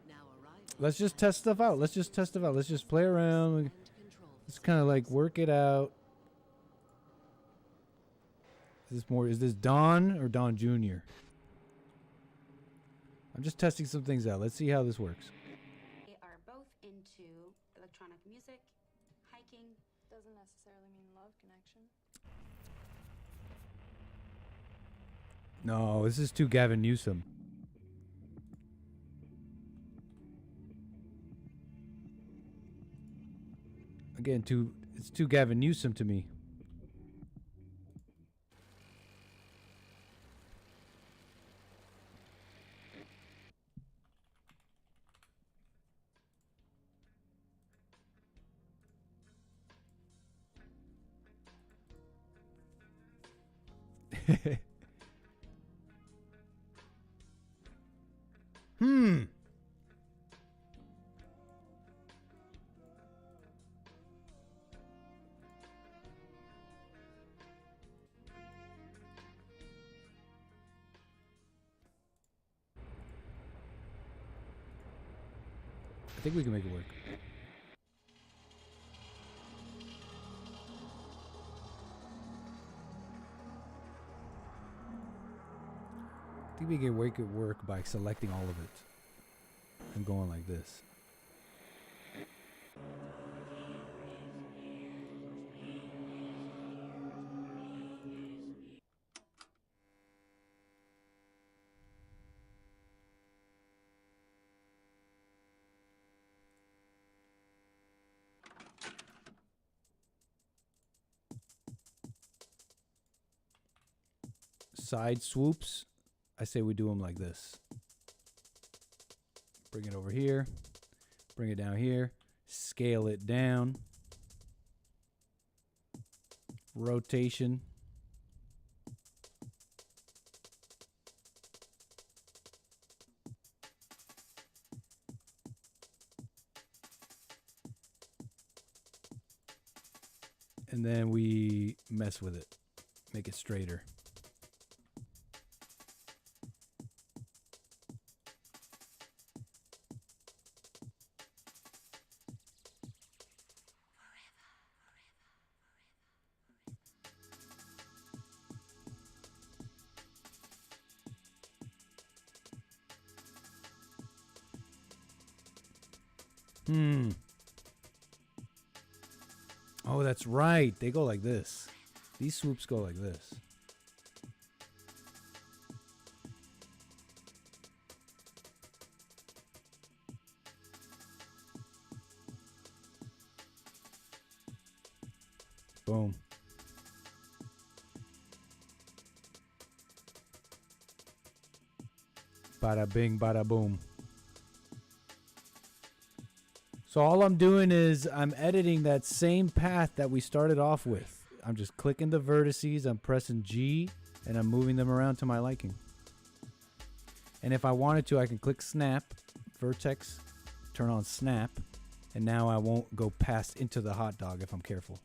Now arriving. Let's just test stuff out. Let's just play around. Let's kind of like work it out. Is this Don or Don Jr.? I'm just testing some things out. Let's see how this works. They are both into electronic music, hiking. Doesn't necessarily mean love connection. No, this is too Gavin Newsom. Again, it's too Gavin Newsom to me. I think we can make it work. I think we can make it work by selecting all of it and going like this. Side swoops, I say we do them like this. Bring it over here, bring it down here, scale it down, rotation, and then we mess with it, make it straighter. Oh, that's right. They go like this. These swoops go like this. Boom. Bada bing, bada boom. So all I'm doing is I'm editing that same path that we started off with. I'm just clicking the vertices, I'm pressing G, and I'm moving them around to my liking. And if I wanted to, I can click snap, vertex, turn on snap, and now I won't go past into the hot dog if I'm careful.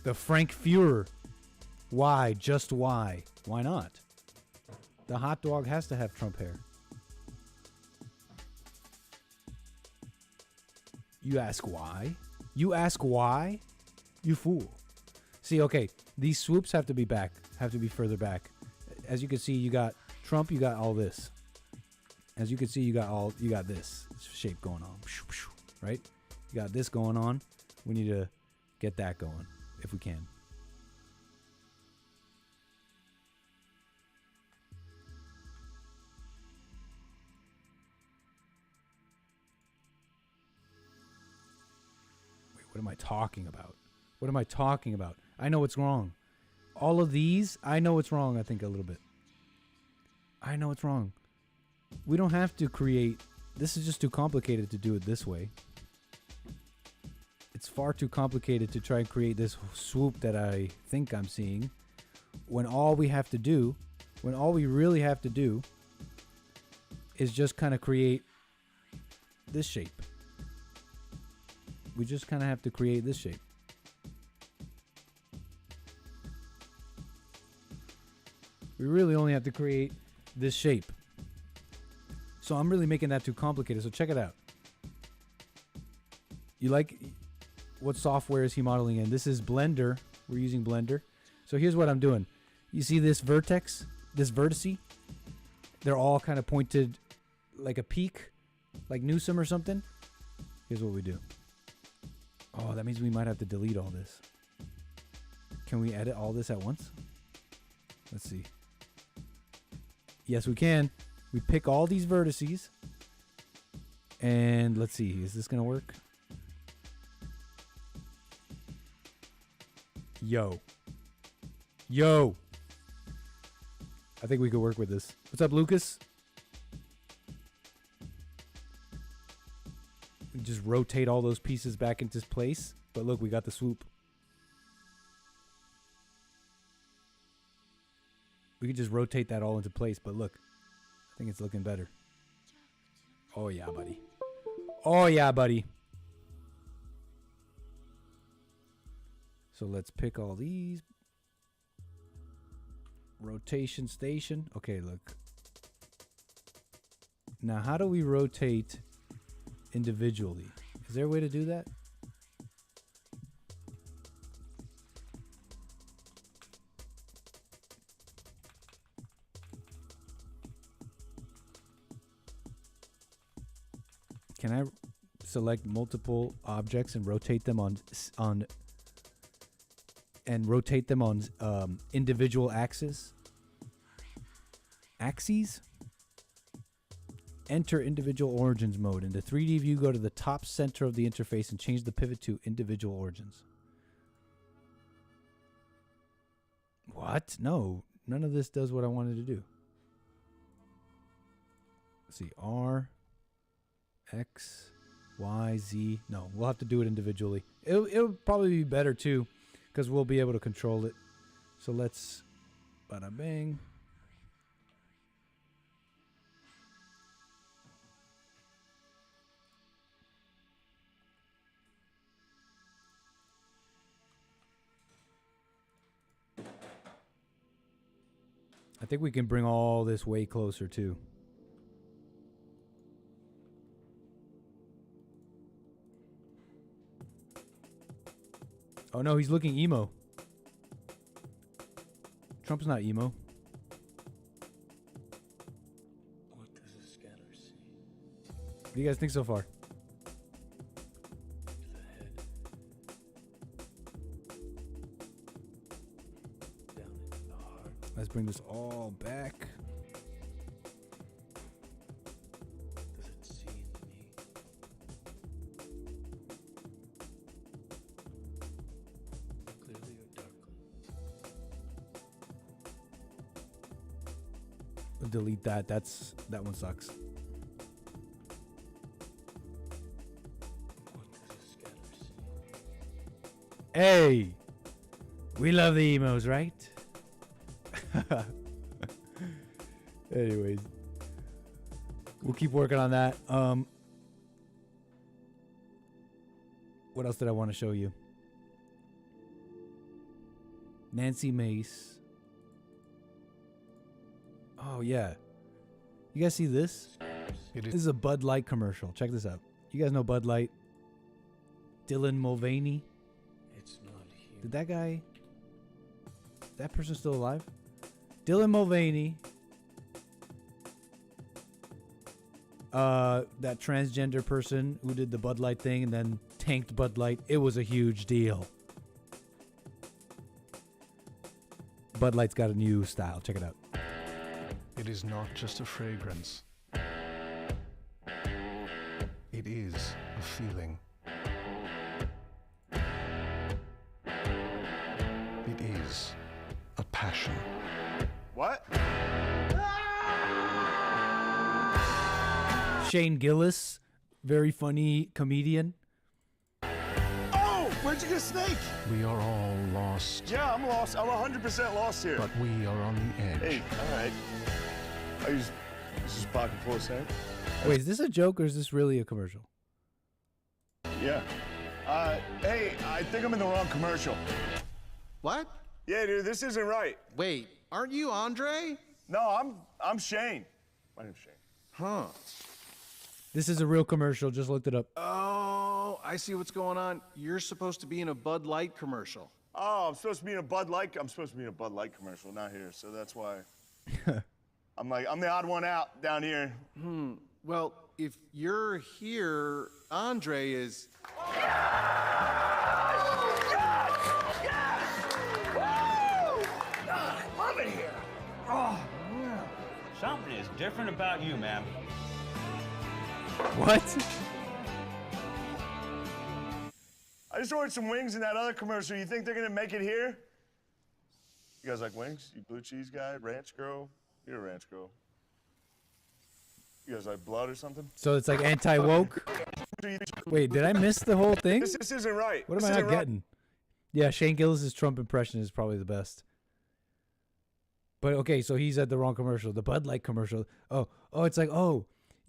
The Frank Fuhrer. Why? Just why? Why not? The hot dog has to have Trump hair. You ask why? You ask why? You fool. See, okay, these swoops have to be back, have to be further back. As you can see, you got Trump, you got all this. As you can see, you got this shape going on, right? You got this going on. We need to get that going if we can. What am I talking about? What am I talking about? I know what's wrong. All of these, I know what's wrong, I think, a little bit. I know it's wrong. We don't have to create... This is just too complicated to do it this way. It's far too complicated to try and create this swoop that I think I'm seeing. When all we have to do, when all we really have to do is just kind of create this shape. We just kind of have to create this shape. We really only have to create this shape. So I'm really making that too complicated. So check it out. You like, what software is he modeling in? This is Blender. We're using Blender. So here's what I'm doing. You see this vertex, this vertice? They're all kind of pointed like a peak, like Newsom or something. Here's what we do. Oh, that means we might have to delete all this. Can we edit all this at once? Let's see. Yes, we can. We pick all these vertices. And let's see. Is this going to work? Yo. Yo. I think we could work with this. What's up, Lucas? Just rotate all those pieces back into place. But look, we got the swoop. We could just rotate that all into place. But look, I think it's looking better. Oh, yeah, buddy. Oh, yeah, buddy. So let's pick all these. Rotation station. Okay, look. Now, how do we rotate individually? Is there a way to do that? Can I select multiple objects and rotate them on individual axes? Axes? Enter individual origins mode. In the 3D view, go to the top center of the interface and change the pivot to individual origins. What? No, none of this does what I wanted to do. Let's see, R, X, Y, Z. No, we'll have to do it individually. It'll probably be better too, because we'll be able to control it. So let's, bada bang. I think we can bring all this way closer too. Oh no, he's looking emo. Trump's not emo. What does a scanner see? What do you guys think so far? The head. Down into the heart. Let's bring this all back. Does it see in me? Clearly or darkly? We'll delete that. That one sucks. What does a scanner see? Hey, we love the emos, right? Anyways, we'll keep working on that. What else did I want to show you? Nancy Mace. Oh yeah, you guys see this? This is a Bud Light commercial. Check this out. You guys know Bud Light? Dylan Mulvaney. It's not here. Did that guy? That person still alive? Dylan Mulvaney. That transgender person who did the Bud Light thing and then tanked Bud Light. It was a huge deal. Bud Light's got a new style. Check it out. It is not just a fragrance. It is a feeling. It is a passion. What? Shane Gillis, very funny comedian. Oh, where'd you get a snake? We are all lost, Yeah, I'm lost. I'm 100% lost here. but we are on the edge. Hey, all right. This is pocket full of sand? Wait, is this a joke or is this really a commercial? Yeah. Hey, I think I'm in the wrong commercial. What? Yeah, dude, this isn't right. Wait, aren't you Andre? No, I'm Shane. My name's Shane. Huh. This is a real commercial. Just looked it up. Oh, I see what's going on. You're supposed to be in a Bud Light commercial. Oh, I'm supposed to be in a Bud Light commercial, not here. So that's why I'm the odd one out down here. Well, if you're here, Andre is. I love it here. Oh, yeah. Something is different about you, ma'am. What? I just ordered some wings in that other commercial. You think they're gonna make it here? You guys like wings? You blue cheese guy, ranch girl? You're a ranch girl. You guys like blood or something? So it's like anti-woke? Wait, did I miss the whole thing? This isn't right. What This am I isn't not right. getting? Yeah, Shane Gillis' Trump impression is probably the best. But okay, so he's at the wrong commercial. The Bud Light commercial. Oh, it's like,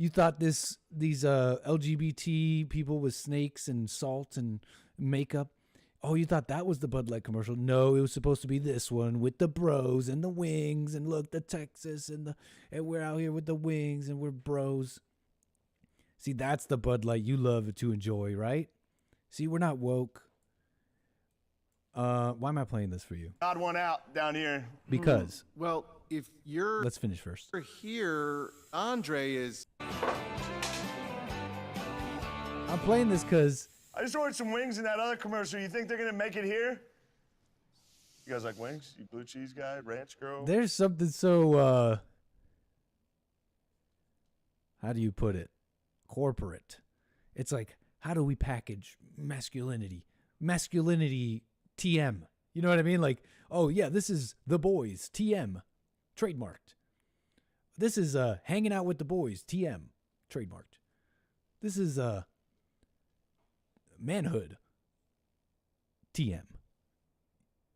you thought these LGBT people with snakes and salt and makeup, Oh, you thought that was the Bud Light commercial? No, it was supposed to be this one with the bros and the wings, and look, the Texas and we're out here with the wings and we're bros. See, that's the Bud Light you love to enjoy, right? See, we're not woke. Why am I playing this for you? Odd one out down here. Because. Well, if you're Let's finish first. here, Andre is. I'm playing this because I just ordered some wings in that other commercial. You think they're gonna make it here? You guys like wings? You blue cheese guy, ranch girl? there's something so, how do you put it? Corporate. It's like, how do we package masculinity? Masculinity TM. You know what I mean? Like, oh yeah, this is the boys TM, trademarked. This is hanging out with the boys TM, trademarked. This is manhood TM,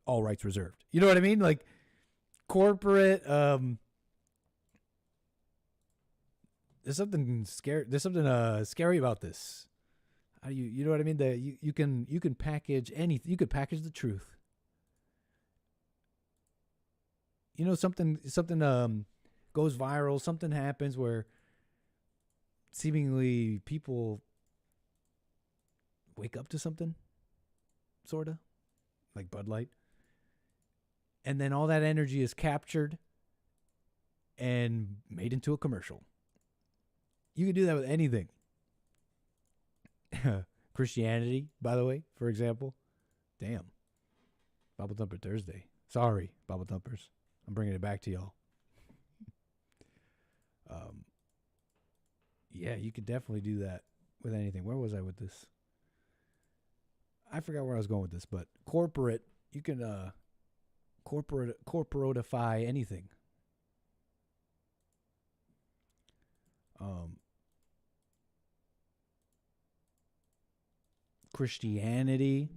all rights reserved. You know what I mean? Like corporate. There's something scary. There's something scary about this. How do you know what I mean? That you can package anything. You could package the truth. You know, something goes viral. Something happens where seemingly people wake up to something, sorta, like Bud Light, and then all that energy is captured and made into a commercial. You can do that with anything. Christianity, by the way, for example. Damn. Bible Thumper Thursday. Sorry, Bible Thumpers. I'm bringing it back to y'all. Yeah, you could definitely do that with anything. Where was I with this? I forgot where I was going with this, but corporate, you can corporatify anything. Christianity.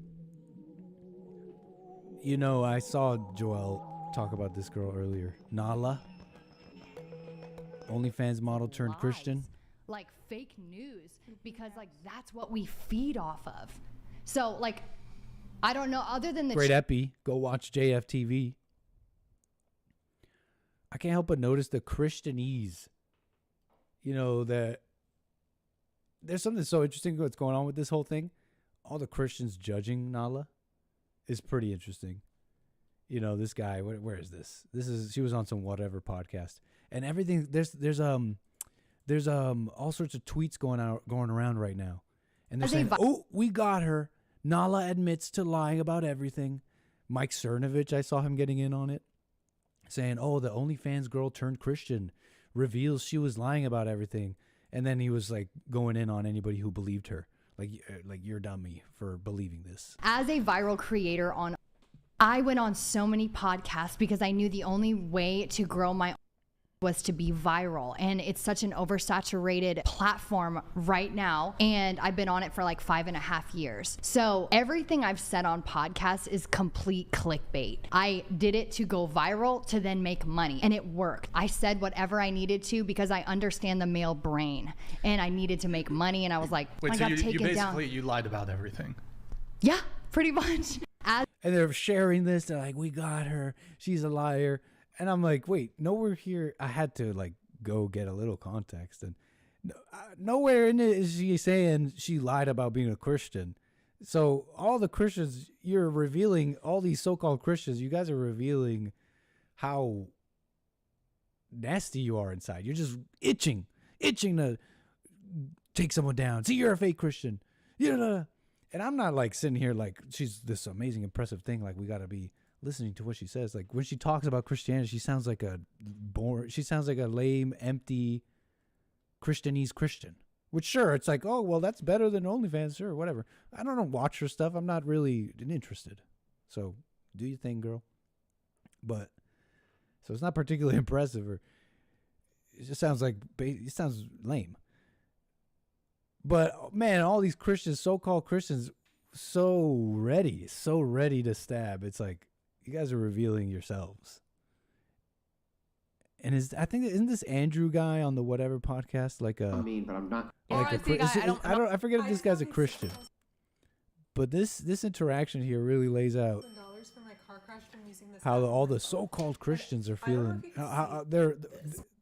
You know, I saw Joel talk about this girl earlier. Nala. OnlyFans model turned Christian. Like fake news, because like that's what we feed off of. So like, I don't know, other than the Great epi. Go watch JFTV. I can't help but notice the Christianese. You know, that there's something so interesting what's going on with this whole thing. All the Christians judging Nala is pretty interesting. You know, this guy, where is this? She was on some whatever podcast. And everything, there's all sorts of tweets going around right now. And they're saying, oh, we got her. Nala admits to lying about everything. Mike Cernovich, I saw him getting in on it. Saying, oh, the OnlyFans girl turned Christian reveals she was lying about everything. And then he was like going in on anybody who believed her. Like you're dummy for believing this. As a viral creator I went on so many podcasts because I knew the only way to grow my was to be viral, and it's such an oversaturated platform right now, and I've been on it for like 5.5 years. So everything I've said on podcasts is complete clickbait. I did it to go viral to then make money, and it worked. I said whatever I needed to because I understand the male brain, and I needed to make money, and I was like, wait, I so got taken down. you lied about everything? Yeah, pretty much. And they're sharing this. They're like, we got her. She's a liar. And I'm like, wait, nowhere here. I had to like go get a little context. And nowhere in it is she saying she lied about being a Christian. So all the Christians, you're revealing, all these so-called Christians, you guys are revealing how nasty you are inside. You're just itching to take someone down. See, you're a fake Christian. And I'm not like sitting here like she's this amazing, impressive thing. Like we got to be listening to what she says. Like when she talks about Christianity, she sounds like a lame, empty Christianese Christian. Which sure, it's like, oh well, that's better than OnlyFans, sure, whatever. I don't watch her stuff. I'm not really interested. So do your thing, girl. But so it's not particularly impressive, or it just sounds like it sounds lame. But man, all these Christians, so-called Christians, so ready to stab. It's like you guys are revealing yourselves. And isn't this Andrew guy on the whatever podcast like a? I mean, but I'm not. Like I forget if this guy's a Christian. But this interaction here really lays out for my car crash from using this how all the so-called Christians are feeling. How they're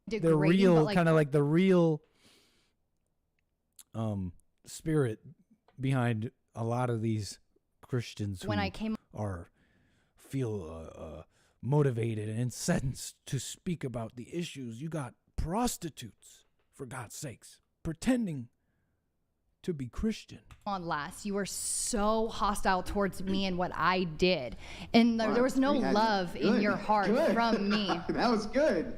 Degrading, real, but, like, kind of like the real spirit behind a lot of these Christians who When I came- feel motivated and incensed to speak about the issues. You got prostitutes, for God's sakes, pretending to be Christian. On last, you were so hostile towards me and what I did, and there was no love in your heart from me. That was good.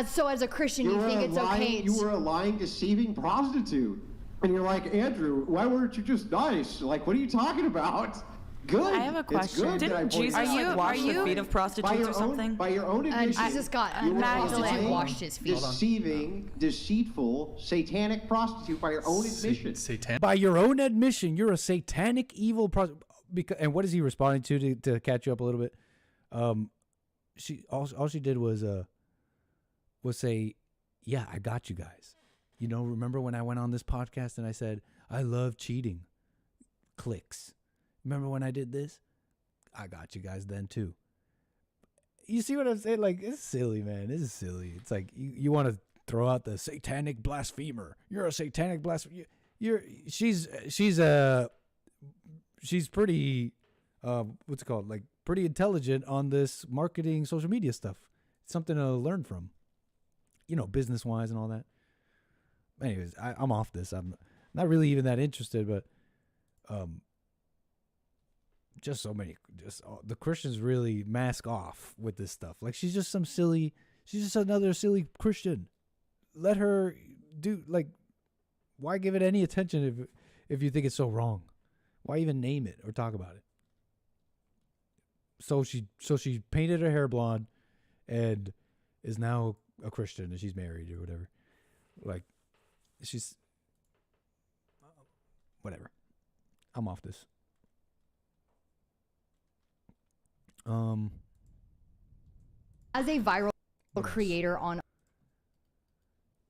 So as a Christian, you think it's okay? You were a lying, deceiving prostitute, and you're like, Andrew, why weren't you just nice? Like, what are you talking about? Good. I have a question. It's good. Didn't Jesus wash the feet of prostitutes or something? By your own admission, Jesus got you were a prostitute lying, washed his feet. deceiving, deceitful, satanic prostitute by your own admission. By your own admission, you're a satanic, evil prostitute. And what is he responding to catch you up a little bit? She all she did was say, "Yeah, I got you guys." You know, remember when I went on this podcast and I said, "I love cheating." Clicks. Remember when I did this? I got you guys then too. You see what I'm saying? Like, it's silly, man. This is silly. It's like you want to throw out the satanic blasphemer. You're a satanic blasphemer. She's pretty what's it called? Like, pretty intelligent on this marketing, social media stuff. It's something to learn from. You know, business wise and all that. Anyways, I'm off this. I'm not really even that interested, but the Christians really mask off with this stuff. Like, she's just another silly Christian. Let her do, like, why give it any attention if you think it's so wrong? Why even name it or talk about it? So she painted her hair blonde and is now a Christian and she's married or whatever. Like, she's whatever. I'm off this. As a viral creator on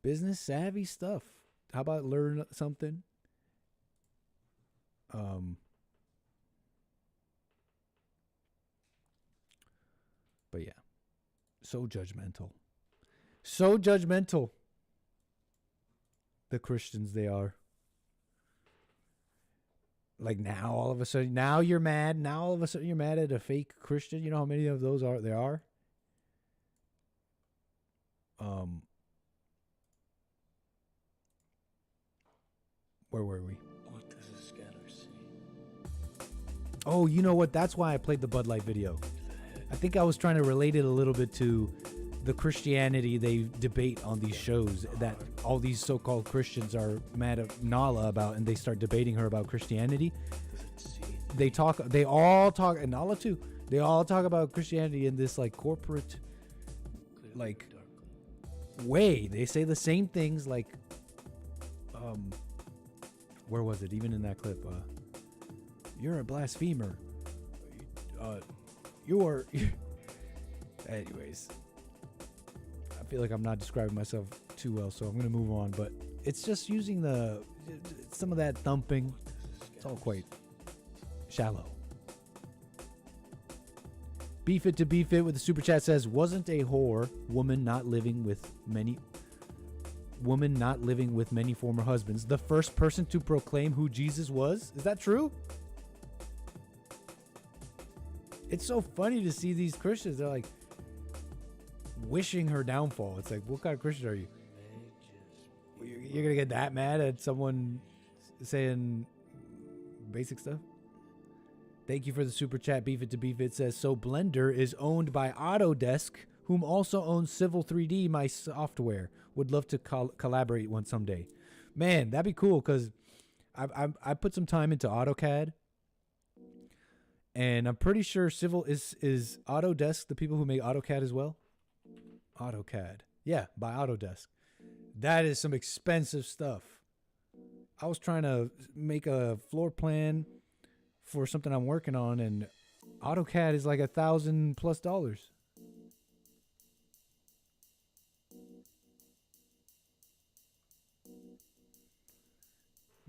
business savvy stuff. How about learn something? But yeah, so judgmental. So judgmental. The Christians, they are. Like, now all of a sudden, now you're mad. Now all of a sudden you're mad at a fake Christian. You know how many of those there are? Where were we? What does a scholar see? Oh, you know what? That's why I played the Bud Light video. I think I was trying to relate it a little bit to the Christianity they debate on these shows that all these so-called Christians are mad at Nala about, and they start debating her about Christianity. They all talk, and Nala too, they all talk about Christianity in this, like, corporate, like, way. They say the same things, like, where was it? Even in that clip, you're a blasphemer. You're anyways, I feel like I'm not describing myself too well, so I'm going to move on. But it's just using some of that thumping. It's all quite shallow. Beef It to Beef It with the super chat says, wasn't a whore woman not living with many former husbands the first person to proclaim who Jesus was? Is that true? It's so funny to see these Christians. They're like wishing her downfall. It's like, what kind of Christian are you? You're going to get that mad at someone saying basic stuff? Thank you for the super chat. Beef It to Beef It says, so Blender is owned by Autodesk, whom also owns Civil 3D, my software. Would love to collaborate one someday. Man, that'd be cool, because I put some time into AutoCAD. And I'm pretty sure Civil is Autodesk the people who make AutoCAD as well? AutoCAD. Yeah, by Autodesk. That is some expensive stuff. I was trying to make a floor plan for something I'm working on, and AutoCAD is like $1,000+.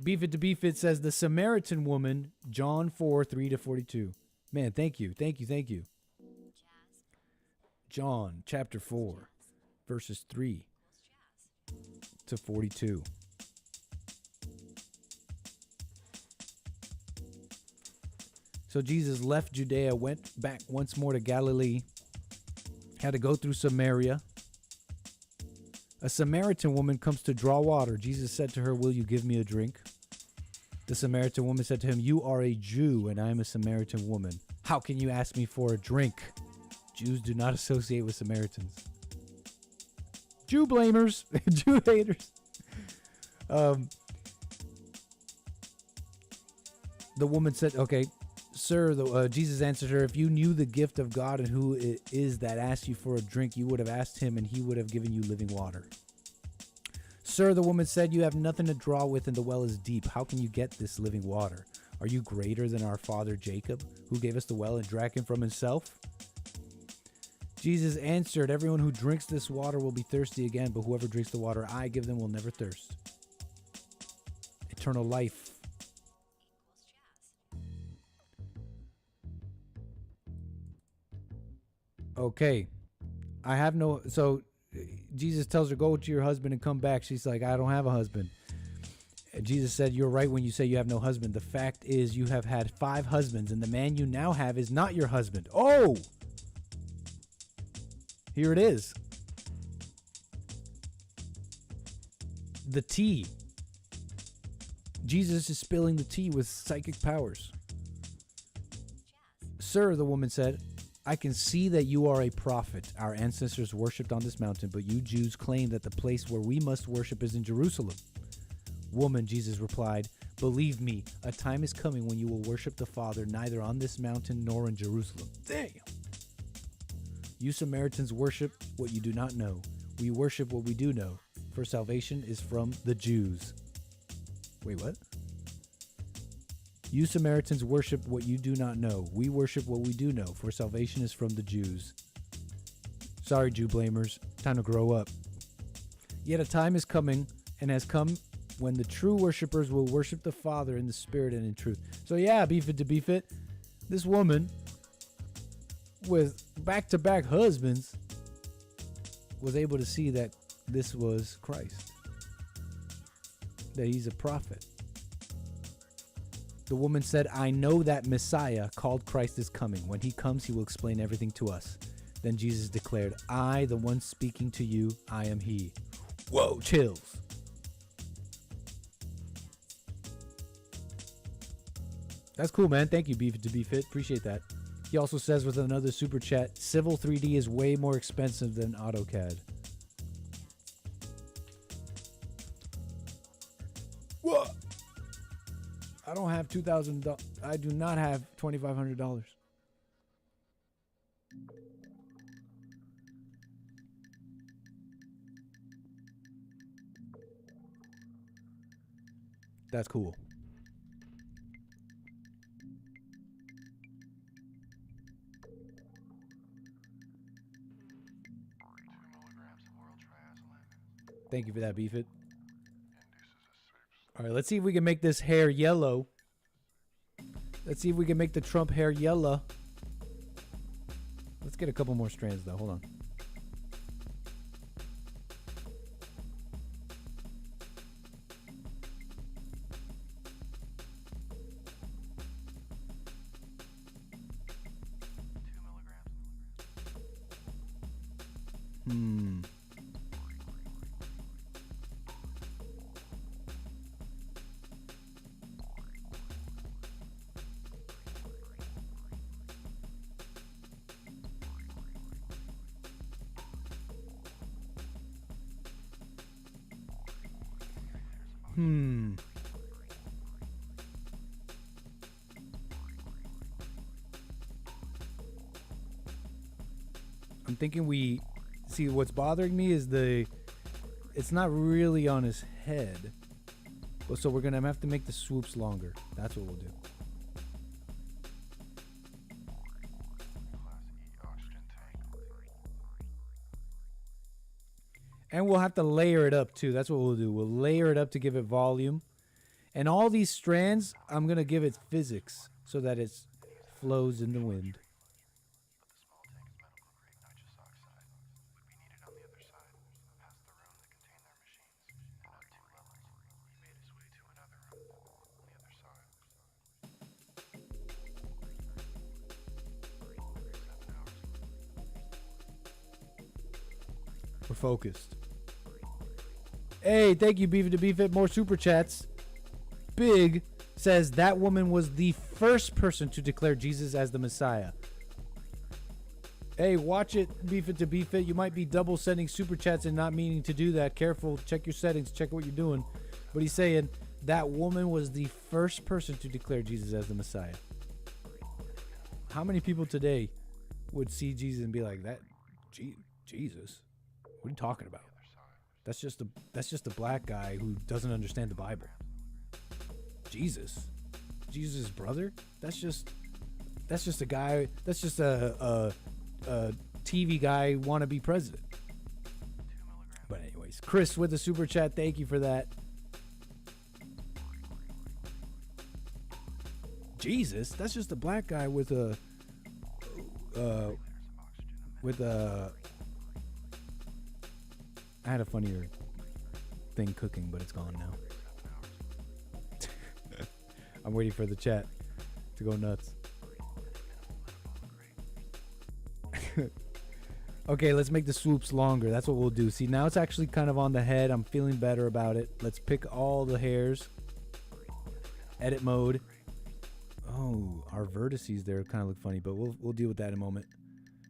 Beef It to Beef It says the Samaritan woman, John 4:3-42. Man, thank you. John chapter 4, verses 3-42. So Jesus left Judea, went back once more to Galilee, had to go through Samaria. A Samaritan woman comes to draw water. Jesus said to her, "Will you give me a drink?" The Samaritan woman said to him, "You are a Jew, and I am a Samaritan woman. How can you ask me for a drink?" Jews do not associate with Samaritans. Jew blamers, Jew haters. The woman said, okay, sir, Jesus answered her, "If you knew the gift of God and who it is that asked you for a drink, you would have asked him and he would have given you living water." "Sir," the woman said, "you have nothing to draw with and the well is deep. How can you get this living water? Are you greater than our father Jacob, who gave us the well and drank it from himself?" Jesus answered, "Everyone who drinks this water will be thirsty again, but whoever drinks the water I give them will never thirst." Eternal life. Okay. So Jesus tells her, "Go to your husband and come back." She's like, "I don't have a husband." And Jesus said, "You're right when you say you have no husband. The fact is you have had 5 husbands, and the man you now have is not your husband." Oh! Here it is. The tea. Jesus is spilling the tea with psychic powers. "Sir," the woman said, "I can see that you are a prophet. Our ancestors worshipped on this mountain, but you Jews claim that the place where we must worship is in Jerusalem." "Woman," Jesus replied, "believe me, a time is coming when you will worship the Father neither on this mountain nor in Jerusalem." Damn. "You Samaritans worship what you do not know. We worship what we do know, for salvation is from the Jews." Wait, what? "You Samaritans worship what you do not know. We worship what we do know, for salvation is from the Jews." Sorry, Jew blamers. Time to grow up. "Yet a time is coming and has come when the true worshipers will worship the Father in the Spirit and in truth." So yeah, Beef It to Beef It. This woman with back-to-back husbands was able to see that this was Christ, that he's a prophet. The woman said, "I know that Messiah, called Christ, is coming. When he comes, he will explain everything to us." Then Jesus declared, "I, the one speaking to you, I am he." Whoa, chills. That's cool, man. Thank you, Beef It to Beef It. Appreciate that. He also says with another super chat, Civil 3D is way more expensive than AutoCAD. Whoa! I don't have $2,000. I do not have $2,500. That's cool. Thank you for that, Beef It. All right, let's see if we can make this hair yellow. Let's see if we can make the Trump hair yellow. Let's get a couple more strands, though. Hold on. I'm thinking we see what's bothering me is it's not really on his head. So we're gonna have to make the swoops longer. That's what we'll do. And we'll have to layer it up too. That's what we'll do. We'll layer it up to give it volume. And all these strands, I'm going to give it physics so that it flows in the wind. We're focused. Hey, thank you, 𝒏𝒊𝒄𝒌𝒔𝒕𝒓𝒆𝒂𝒎. More super chats. Big says that woman was the first person to declare Jesus as the Messiah. Hey, watch it, 𝒏𝒊𝒄𝒌𝒔𝒕𝒓𝒆𝒂𝒎. You might be double sending super chats and not meaning to do that. Careful. Check your settings. Check what you're doing. But he's saying that woman was the first person to declare Jesus as the Messiah. How many people today would see Jesus and be like, "That Jesus? What are you talking about? That's just a black guy who doesn't understand the Bible. Jesus' brother? That's just a guy. That's just a TV guy wannabe president." But anyways, Chris with the super chat. Thank you for that. Jesus? That's just a black guy with a I had a funnier thing cooking, but it's gone now. I'm waiting for the chat to go nuts. Okay, let's make the swoops longer. That's what we'll do. See, now it's actually kind of on the head. I'm feeling better about it. Let's pick all the hairs. Edit mode. Oh, our vertices there kind of look funny, but we'll deal with that in a moment.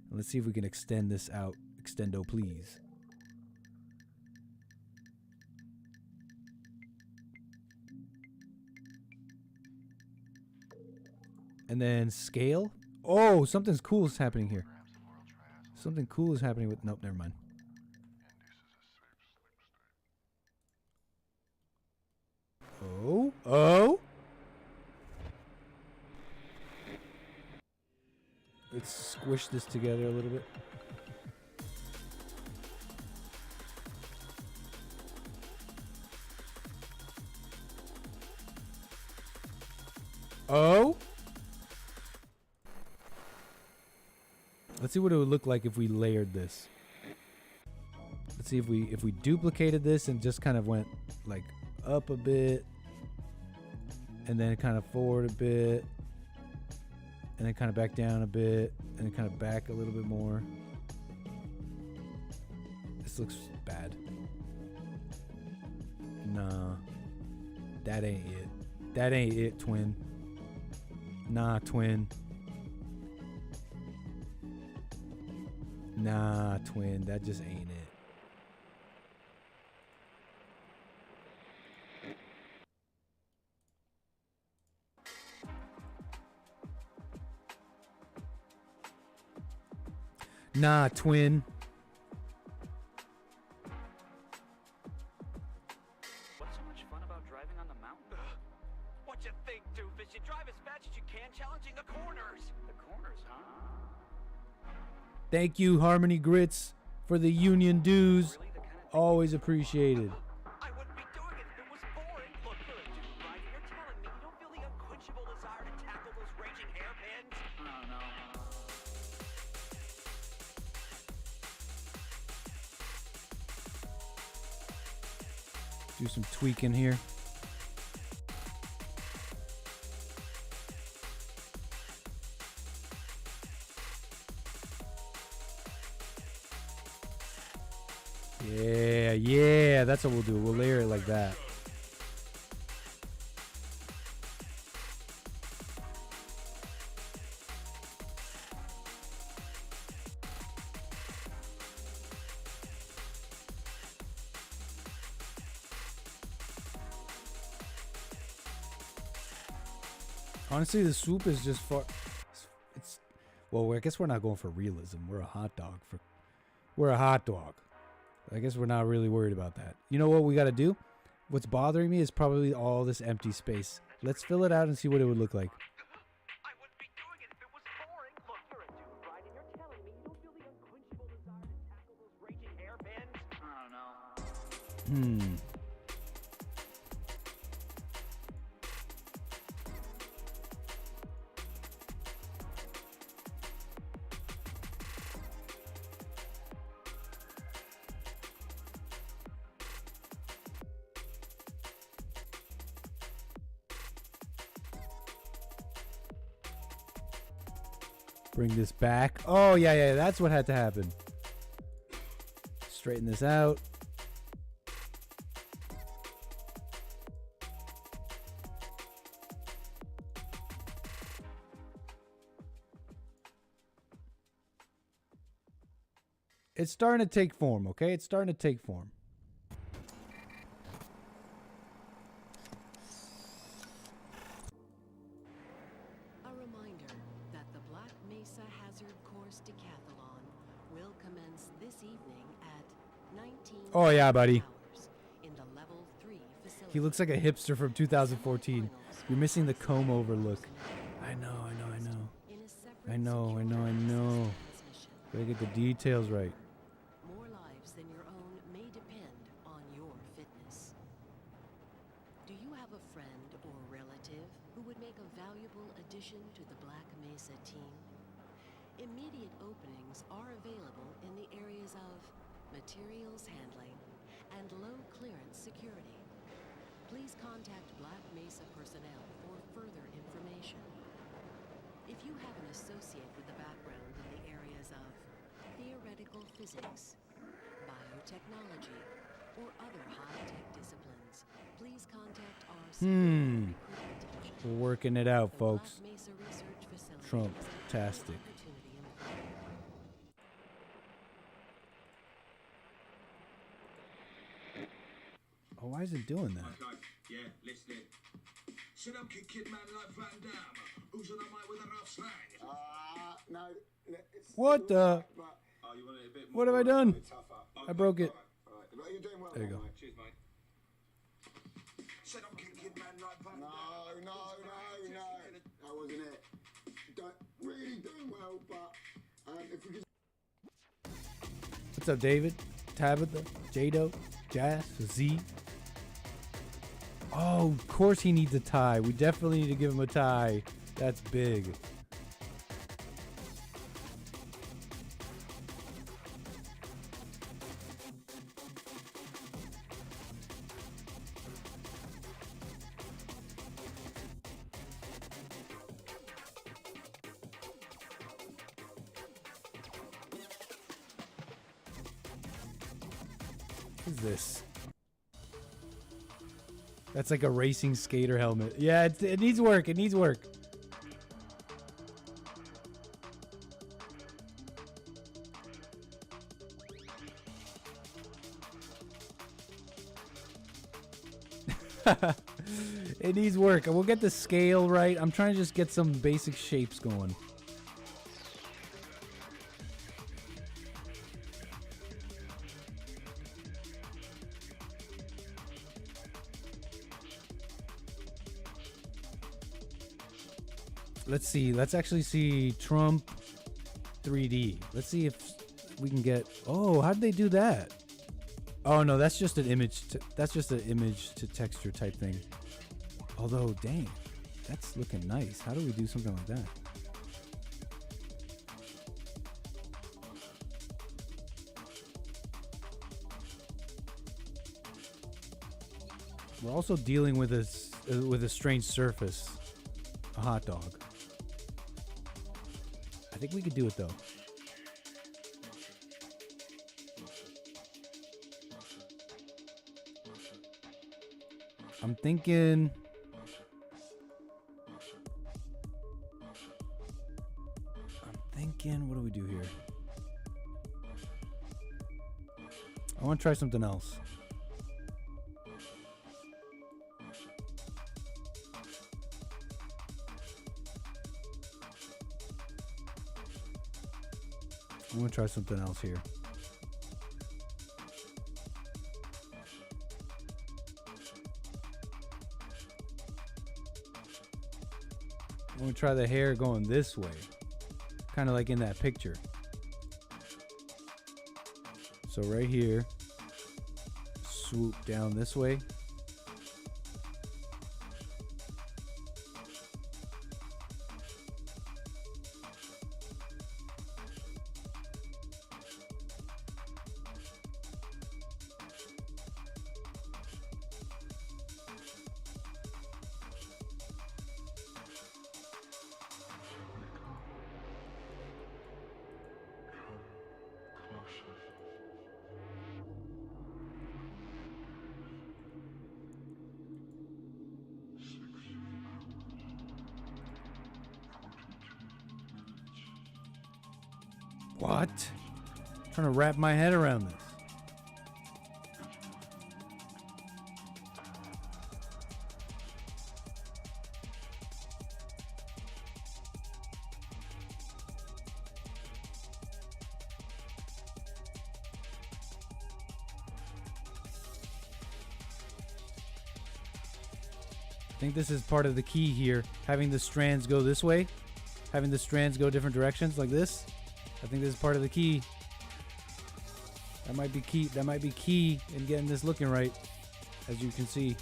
And let's see if we can extend this out. Extendo, please. And then scale. Oh, something's cool is happening here. Something cool is happening with... Nope, never mind. Oh. Let's squish this together a little bit. Oh. Let's see what it would look like if we layered this. Let's see if we duplicated this and just kind of went like up a bit and then kind of forward a bit and then kind of back down a bit and then kind of back a little bit more. This looks bad. Nah. That ain't it. That ain't it, twin. Nah, twin. Nah, twin. That just ain't it. Nah, twin. What's so much fun about driving on the mountain? What you think, doofus? You drive as fast as you can, challenging the corners. The corners, huh? Thank you, Harmony Grits, for the union dues. Always appreciated. I wouldn't be doing it if it was boring. Look, you're a dude, right? And you're telling me you don't feel the unquenchable desire to tackle those raging hairpins? Oh, no. Do some tweaking here. Yeah, that's what we'll do. We'll layer it like that. Honestly, the swoop is just for... Well, I guess we're not going for realism. We're a hot dog. We're a hot dog. I guess we're not really worried about that. You know what we got to do? What's bothering me is probably all this empty space. Let's fill it out and see what it would look like. I wouldn't be doing it if it was boring. Look, you're a dude, right? And you're telling me you don't feel the unquenchable desire to tackle those raging hairpins? I don't know. Bring this back. Oh, yeah, that's what had to happen. Straighten this out. It's starting to take form, okay? It's starting to take form. A reminder that the Black Mesa Hazard Course Decathlon will commence this evening at 19 Oh, yeah, buddy. hours in the Level 3 facility. He looks like a hipster from 2014. You're missing the comb over look. I know. Gotta get the details right. More lives than your own may depend on your fitness. Do you have a friend or relative who would make a valuable addition to the Black Mesa team? Immediate openings are available in the areas of materials handling and low clearance security. Please contact Black Mesa personnel for further information. If you have an associate with a background in the areas of theoretical physics, biotechnology, or other high-tech disciplines, please contact our recruitment division. We're working it out, folks. Black Mesa Research Facility Trump-tastic. Oh, why is it doing that? Okay, yeah, listening. Shut up, kid man like Van Damme. Who's on the mic with a rough slang? No. What the? What have I done? I broke it. You're doing well. There you go. Cheers, mate. Shut up, kid man like Van No. That wasn't it. Really doing well, but if we could. What's up, David? Tabitha? Jado? Jazz? Z? Oh, of course he needs a tie. We definitely need to give him a tie. That's big. What is this? That's like a racing skater helmet. Yeah, it needs work. It needs work. It needs work. We'll get the scale right. I'm trying to just get some basic shapes going. Let's see. Let's actually see Trump 3D. Let's see if we can get. Oh, how did they do that? Oh no, that's just an image. That's just an image to texture type thing. Although, dang, that's looking nice. How do we do something like that? We're also dealing with a strange surface, a hot dog. I think we could do it though. I'm thinking. What do we do here? I want to try something else. I'm going to try something else here. I'm going to try the hair going this way. Kind of like in that picture. So right here, swoop down this way. What? I'm trying to wrap my head around this. I think this is part of the key here. Having the strands go this way. Having the strands go different directions like this. I think this is part of the key. That might be key. That might be key in getting this looking right, as you can see.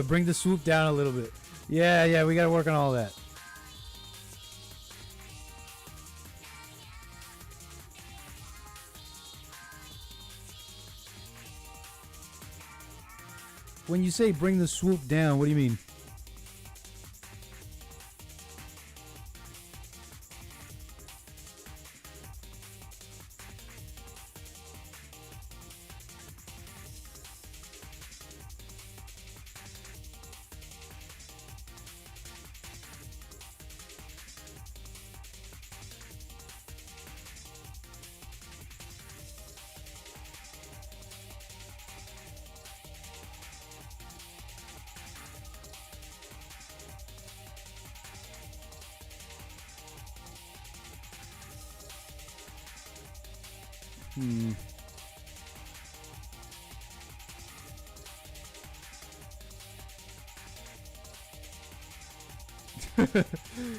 Bring the swoop down a little bit. Yeah, we gotta work on all that. When you say bring the swoop down, what do you mean?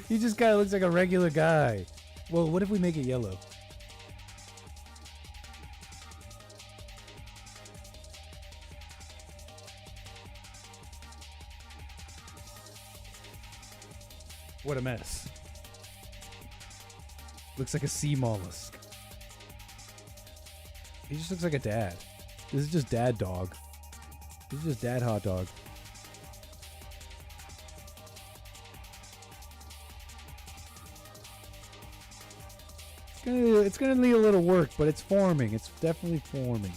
He just kind of looks like a regular guy. Well, what if we make it yellow? What a mess. Looks like a sea mollusk. He just looks like a dad. This is just dad dog. This is just dad hot dog. It's gonna need a little work, but it's forming. It's definitely forming.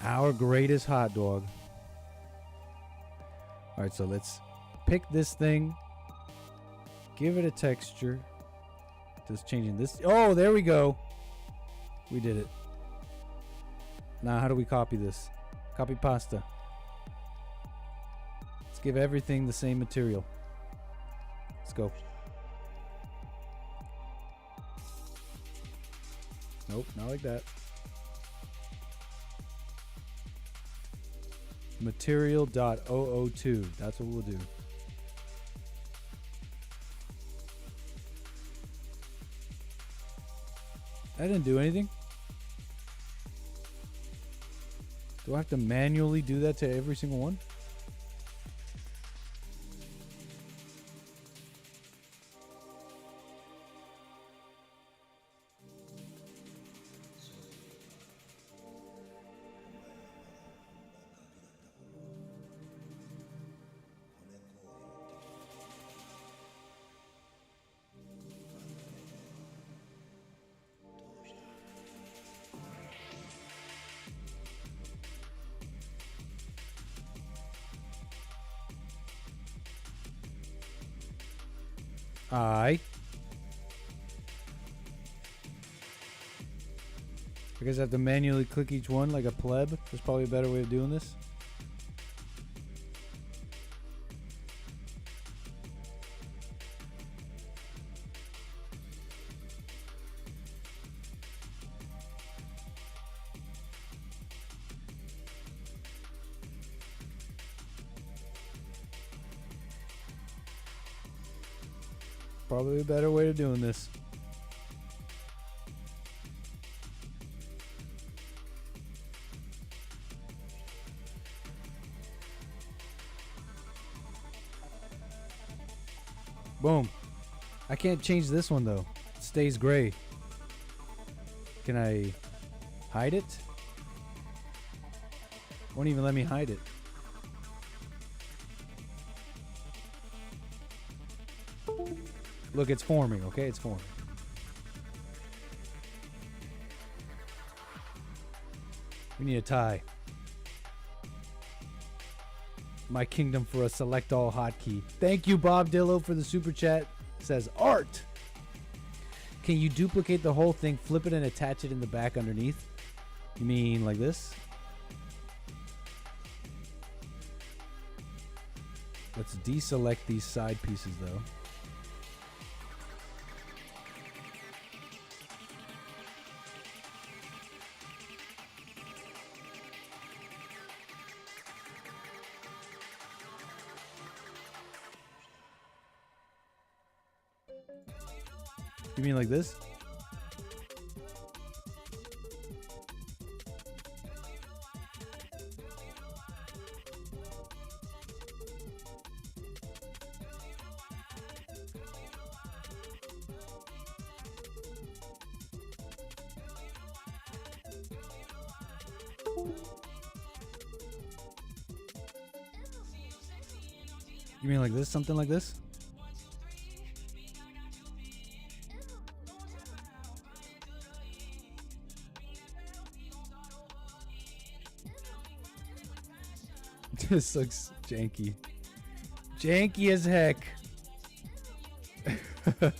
Our greatest hot dog. Alright, so let's pick this thing. Give it a texture. Just changing this. Oh, there we go. We did it. Now, how do we copy this? Copy pasta. Let's give everything the same material. Let's go. Nope, not like that. Material.002. That's what we'll do. I didn't do anything. Do I have to manually do that to every single one? I guess I have to manually click each one like a pleb. There's probably a better way of doing this. Probably a better way of doing this. Boom. I can't change this one though. It stays gray. Can I hide it? Won't even let me hide it. Look, it's forming, okay? It's forming. We need a tie. My kingdom for a select all hotkey. Thank you, Bob Dillo, for the super chat. It says art. Can you duplicate the whole thing, flip it, and attach it in the back underneath? You mean like this? Let's deselect these side pieces, though. You mean like this? You mean like this? Something like this? This looks janky. Janky as heck. You can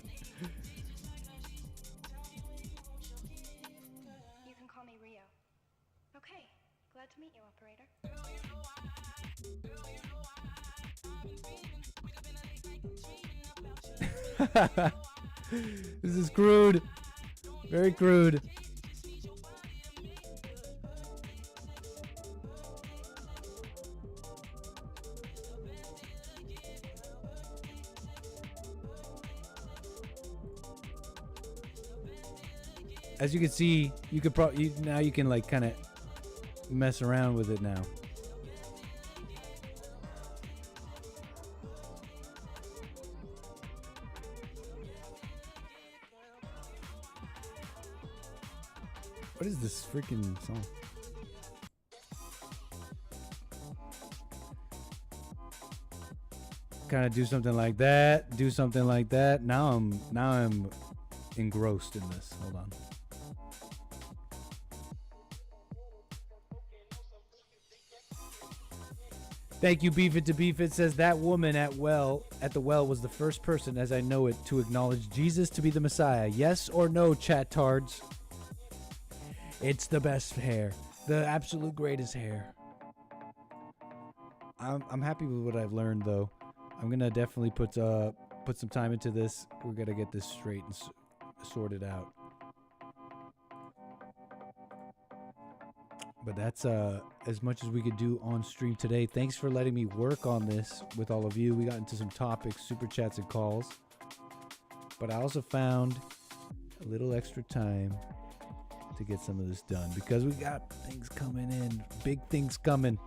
call me Rio. Okay, glad to meet you, operator. This is crude. Very crude. As you can see, you could probably now you can like kind of mess around with it now. What is this freaking song? Kind of do something like that. Do something like that. Now I'm engrossed in this. Hold on. Thank you, Beef It to Beef It. Says that woman at the well was the first person, as I know it, to acknowledge Jesus to be the Messiah. Yes or no, chat tards? It's the best hair, the absolute greatest hair. I'm happy with what I've learned, though. I'm gonna definitely put some time into this. We're gonna get this straight and sorted out. But that's as much as we could do on stream today. Thanks for letting me work on this with all of you. We got into some topics, super chats, and calls. But I also found a little extra time to get some of this done because we got things coming in, big things coming.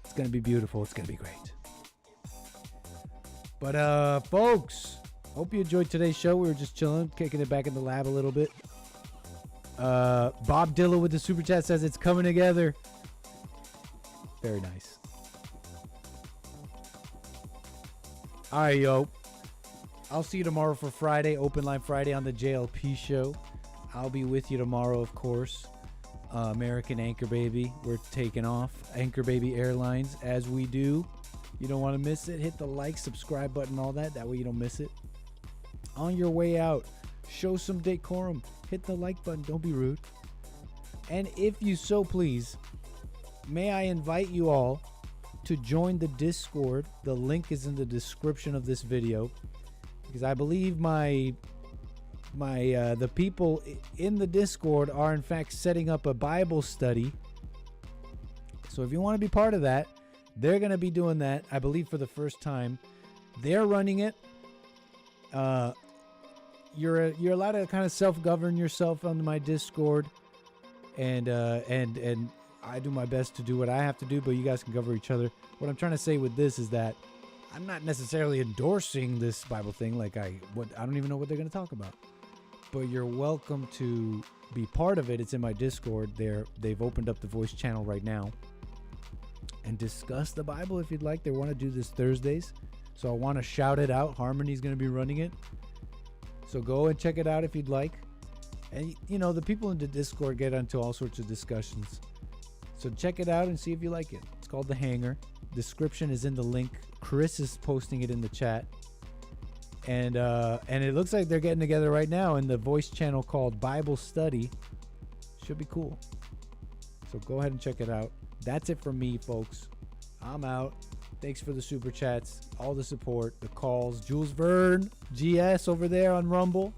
It's going to be beautiful. It's going to be great. But folks, hope you enjoyed today's show. We were just chilling, kicking it back in the lab a little bit. Bob Dilla with the super chat says it's coming together. Very nice. All right, yo. I'll see you tomorrow for Friday, Open Line Friday on the JLP show. I'll be with you tomorrow, of course. American Anchor Baby. We're taking off. Anchor Baby Airlines, as we do. You don't want to miss it. Hit the like, subscribe button, all that. That way you don't miss it. On your way out, show some decorum. Hit the like button. Don't be rude. And if you so please, may I invite you all to join the Discord. The link is in the description of this video. Because I believe the people in the Discord are in fact setting up a Bible study. So if you want to be part of that, they're going to be doing that, I believe, for the first time. They're running it. You're allowed to kind of self-govern yourself on my Discord, and I do my best to do what I have to do, but you guys can cover each other. What I'm trying to say with this is that I'm not necessarily endorsing this Bible thing. Like I don't even know what they're going to talk about. But you're welcome to be part of it. It's in my Discord. They've opened up the voice channel right now. And discuss the Bible if you'd like. They want to do this Thursdays. So I want to shout it out. Harmony's going to be running it. So go and check it out if you'd like. And, you know, the people in the Discord get into all sorts of discussions. So check it out and see if you like it. It's called The Hanger. Description is in the link. Chris is posting it in the chat. And it looks like they're getting together right now in the voice channel called Bible Study. Should be cool. So go ahead and check it out. That's it from me, folks. I'm out. Thanks for the super chats, all the support, the calls. Jules Verne, GS over there on Rumble.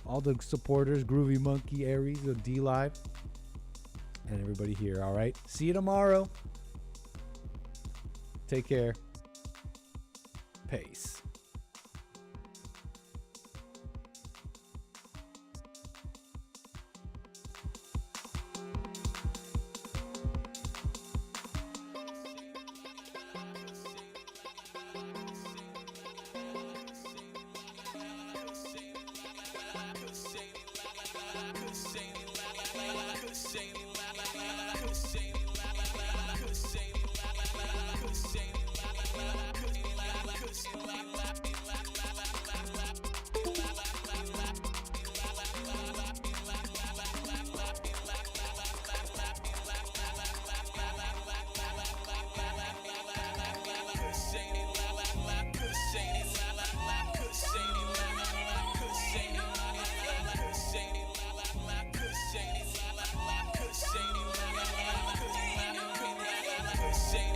All the supporters, Groovy Monkey, Aries, D Live, and everybody here. All right. See you tomorrow. Take care. Peace. Say